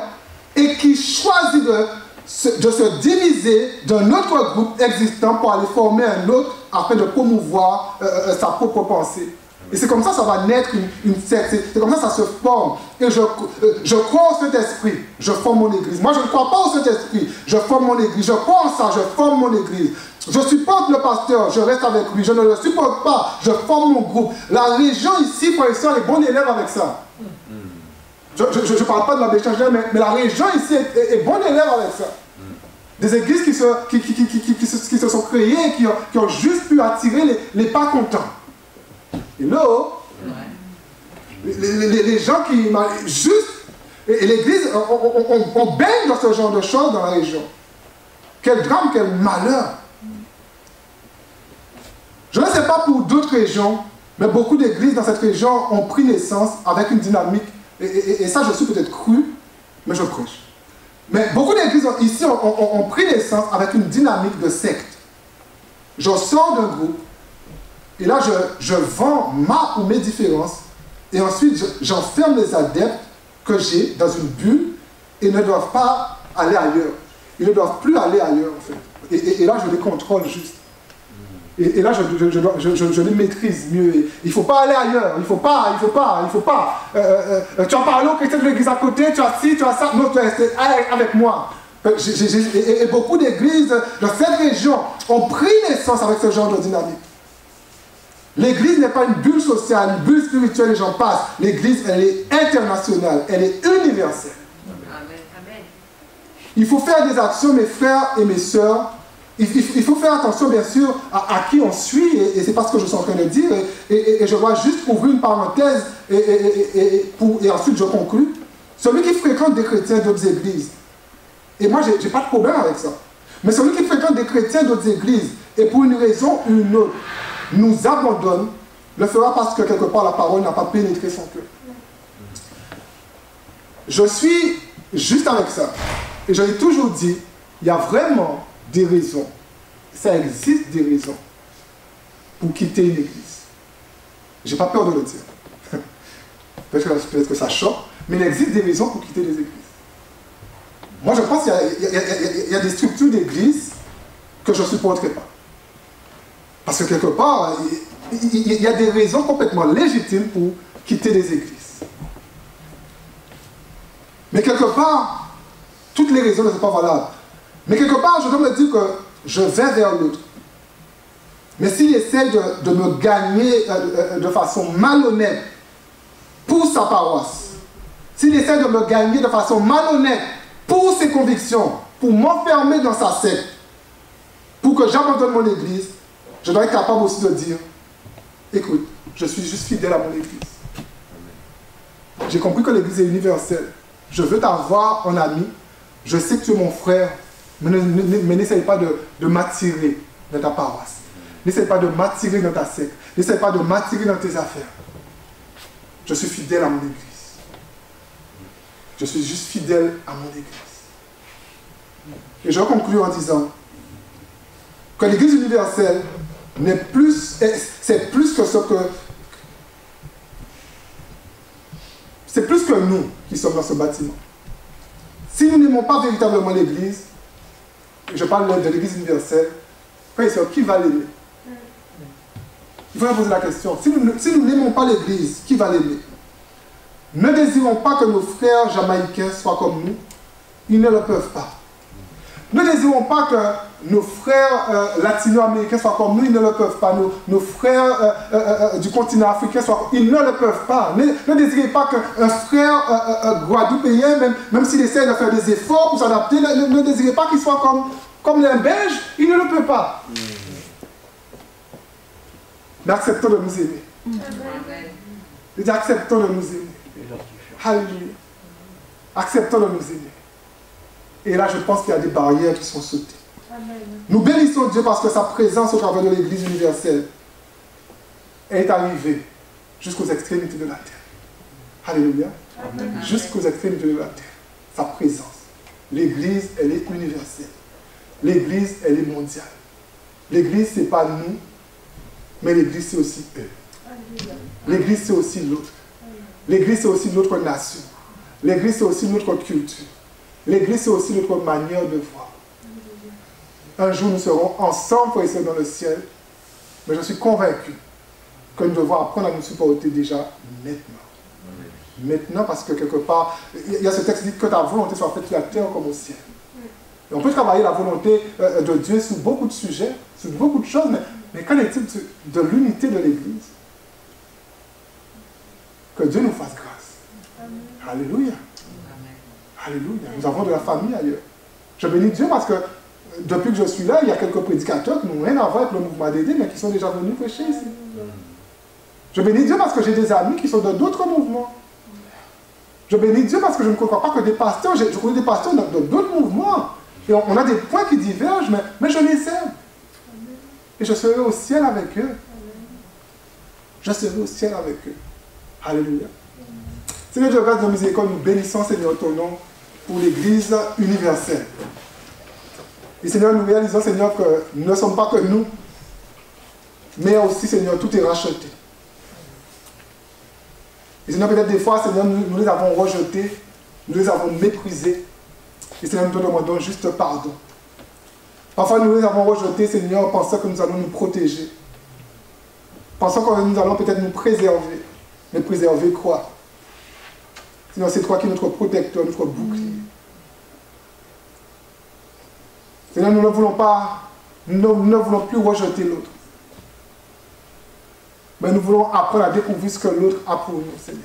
et qui choisit de se diviser d'un autre groupe existant pour aller former un autre afin de promouvoir sa propre pensée. Et c'est comme ça que ça va naître une secte. C'est comme ça que ça se forme. Et je crois au Saint-Esprit, je forme mon église. Moi, je ne crois pas au Saint-Esprit, je forme mon église. Je crois en ça, je forme mon église. Je supporte le pasteur, je reste avec lui. Je ne le supporte pas, je forme mon groupe. La région ici, frères et sœurs, est bon élève avec ça. Je ne parle pas de la méchange, mais la région ici est bon élève avec ça. Des églises qui se sont créées, qui ont juste pu attirer les pas contents. Et là, les gens qui... Juste... Et l'église, on baigne dans ce genre de choses dans la région. Quel drame, quel malheur. Je ne sais pas pour d'autres régions, mais beaucoup d'églises dans cette région ont pris naissance avec une dynamique. Et ça, je suis peut-être cru, mais je prêche. Mais beaucoup d'églises ici ont pris naissance avec une dynamique de secte. Je sors d'un groupe, et là, je vends ma ou mes différences, et ensuite, j'enferme les adeptes que j'ai dans une bulle, et ils ne doivent pas aller ailleurs. Ils ne doivent plus aller ailleurs, en fait. Et là, je les contrôle juste. Et là, je les maîtrise mieux. Il ne faut pas aller ailleurs. Il ne faut pas. Tu as parlé au chrétien de l'église à côté, tu as ci, tu as ça. Non, tu es resté avec moi. Et beaucoup d'églises de cette région ont pris naissance avec ce genre de dynamique. L'église n'est pas une bulle sociale, une bulle spirituelle, les gens passent. L'église, elle est internationale, elle est universelle. Amen. Il faut faire des actions, mes frères et mes sœurs. il faut faire attention, bien sûr, à qui on suit, et c'est pas ce que je suis en train de dire, et je dois juste ouvrir une parenthèse, et ensuite je conclue. Celui qui fréquente des chrétiens d'autres églises, et moi, j'ai pas de problème avec ça, mais celui qui fréquente des chrétiens d'autres églises, et pour une raison ou une autre, nous abandonne, le fera parce que quelque part la parole n'a pas pénétré son cœur. Je suis juste avec ça. Et je l'ai toujours dit, il y a vraiment des raisons, ça existe des raisons pour quitter une église. Je n'ai pas peur de le dire. Peut-être que ça choque, mais il existe des raisons pour quitter les églises. Moi, je pense qu'il y a des structures d'église que je ne supporterai pas. Parce que quelque part, il y a des raisons complètement légitimes pour quitter les églises. Mais quelque part, toutes les raisons ne sont pas valables. Mais quelque part, je dois me dire que je vais vers l'autre. Mais s'il essaie de me gagner de façon malhonnête pour sa paroisse, s'il essaie de me gagner de façon malhonnête pour ses convictions, pour m'enfermer dans sa secte, pour que j'abandonne mon église, je dois être capable aussi de dire, écoute, je suis juste fidèle à mon église. J'ai compris que l'église est universelle. Je veux t'avoir en ami. Je sais que tu es mon frère, mais n'essaye pas de m'attirer dans ta paroisse. N'essaye pas de m'attirer dans ta secte. N'essaye pas de m'attirer dans tes affaires. Je suis fidèle à mon église. Je suis juste fidèle à mon église. Et je vais conclure en disant que l'église universelle n'est plus, c'est plus que ce que... C'est plus que nous qui sommes dans ce bâtiment. Si nous n'aimons pas véritablement l'église, je parle de l'église universelle, frère et sœur, qui va l'aimer? Il faut poser la question. Si nous n'aimons pas l'église, qui va l'aimer? Ne désirons pas que nos frères jamaïcains soient comme nous. Ils ne le peuvent pas. Ne désirons pas que nos frères latino-américains soient comme nous. Ils ne le peuvent pas. Nos frères du continent africain soient comme nous. Ils ne le peuvent pas. Ne désirez pas qu'un frère guadeloupéen, même s'il essaie de faire des efforts pour s'adapter, ne désirez pas qu'il soit comme les Belges. Il ne le peut pas. Mais acceptons de nous aimer. Je dis acceptons de nous aimer. Alléluia. Acceptons de nous aimer. Et là, je pense qu'il y a des barrières qui sont sautées. Amen. Nous bénissons Dieu parce que sa présence au travers de l'Église universelle est arrivée jusqu'aux extrémités de la terre. Alléluia. Jusqu'aux extrémités de la terre. Sa présence. L'Église, elle est universelle. L'Église, elle est mondiale. L'Église, ce n'est pas nous, mais l'Église, c'est aussi eux. L'Église, c'est aussi l'autre. L'Église, c'est aussi notre nation. L'Église, c'est aussi notre culture. L'Église, c'est aussi notre manière de voir. Un jour, nous serons ensemble, frères et sœurs, dans le ciel. Mais je suis convaincu que nous devons apprendre à nous supporter déjà maintenant. Maintenant, parce que quelque part, il y a ce texte qui dit que ta volonté soit faite sur la terre comme au ciel. Et on peut travailler la volonté de Dieu sur beaucoup de sujets, sur beaucoup de choses, mais qu'en est-il de l'unité de l'Église? Que Dieu nous fasse grâce. Alléluia. Alléluia. Nous avons de la famille ailleurs. Je bénis Dieu parce que depuis que je suis là, il y a quelques prédicateurs qui n'ont rien à voir avec le mouvement d'aider, mais qui sont déjà venus prêcher ici. Je bénis Dieu parce que j'ai des amis qui sont dans d'autres mouvements. Je bénis Dieu parce que je ne crois pas que des pasteurs, je connais des pasteurs dans d'autres mouvements. Et on a des points qui divergent, mais je les aime. Et je serai au ciel avec eux. Je serai au ciel avec eux. Alléluia. Seigneur Dieu, grâce de miséricorde, nous bénissons, Seigneur, ton nom pour l'Église universelle. Et Seigneur, nous réalisons, Seigneur, que nous ne sommes pas que nous, mais aussi, Seigneur, tout est racheté. Et Seigneur, peut-être des fois, Seigneur, nous les avons rejetés, nous les avons méprisés. Et Seigneur, nous te demandons juste pardon. Parfois, nous les avons rejetés, Seigneur, pensant que nous allons nous protéger. Pensant que nous allons peut-être nous préserver. Mais préserver quoi? Seigneur, c'est toi qui es notre protecteur, notre bouclier. Seigneur, nous ne voulons pas, nous ne voulons plus rejeter l'autre. Mais nous voulons apprendre à découvrir ce que l'autre a pour nous, Seigneur.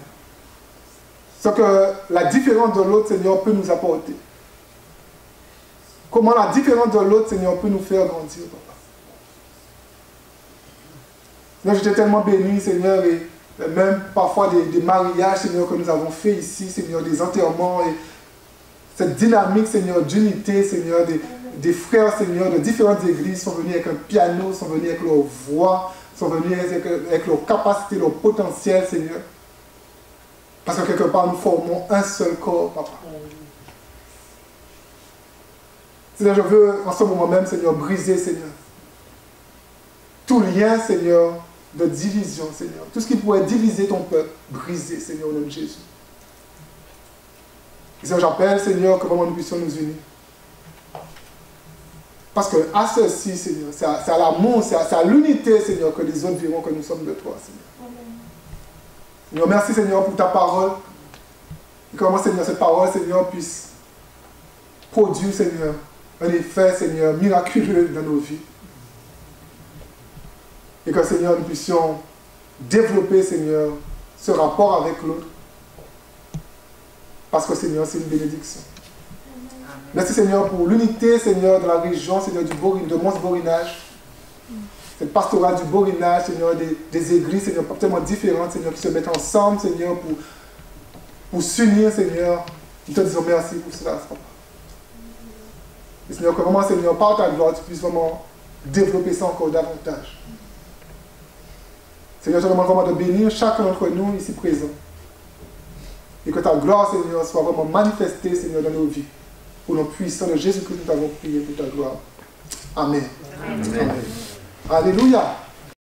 Ce que la différence de l'autre, Seigneur, peut nous apporter. comment la différence de l'autre, Seigneur, peut nous faire grandir, papa. Seigneur, j'étais tellement béni, Seigneur, et même parfois des mariages, Seigneur, que nous avons fait ici, Seigneur, des enterrements, et cette dynamique, Seigneur, d'unité, Seigneur, des frères, Seigneur, de différentes églises sont venus avec un piano, sont venus avec leur voix, sont venus avec leur capacité, leur potentiel, Seigneur. Parce que quelque part, nous formons un seul corps, papa. Seigneur, je veux en ce moment même, Seigneur, briser, Seigneur, tout lien, Seigneur, de division, Seigneur. Tout ce qui pourrait diviser ton peuple, briser, Seigneur, au nom de Jésus. Et Seigneur, j'appelle, Seigneur, que vraiment nous puissions nous unir. Parce que à ceci, Seigneur, c'est à l'amour, c'est à l'unité, Seigneur, que les autres verront que nous sommes de toi, Seigneur. Seigneur, merci, Seigneur, pour ta parole. Et comment, Seigneur, cette parole, Seigneur, puisse produire, Seigneur, un effet, Seigneur, miraculeux dans nos vies. Et que, Seigneur, nous puissions développer, Seigneur, ce rapport avec l'autre. Parce que, Seigneur, c'est une bénédiction. Merci, Seigneur, pour l'unité, Seigneur, de la région, Seigneur, de Mons-Borinage. Cette pastorale du Borinage, Seigneur, des églises, Seigneur, tellement différentes, Seigneur, qui se mettent ensemble, Seigneur, pour s'unir, Seigneur. Nous te disons merci pour cela, papa. Et Seigneur, que vraiment, Seigneur, par ta gloire, tu puisses vraiment développer ça encore davantage. Seigneur, je te demande vraiment de bénir chacun d'entre nous ici présents. Et que ta gloire, Seigneur, soit vraiment manifestée, Seigneur, dans nos vies. Pour le puissant de Jésus-Christ, nous t'avons prié pour ta gloire. Amen. Amen. Alléluia.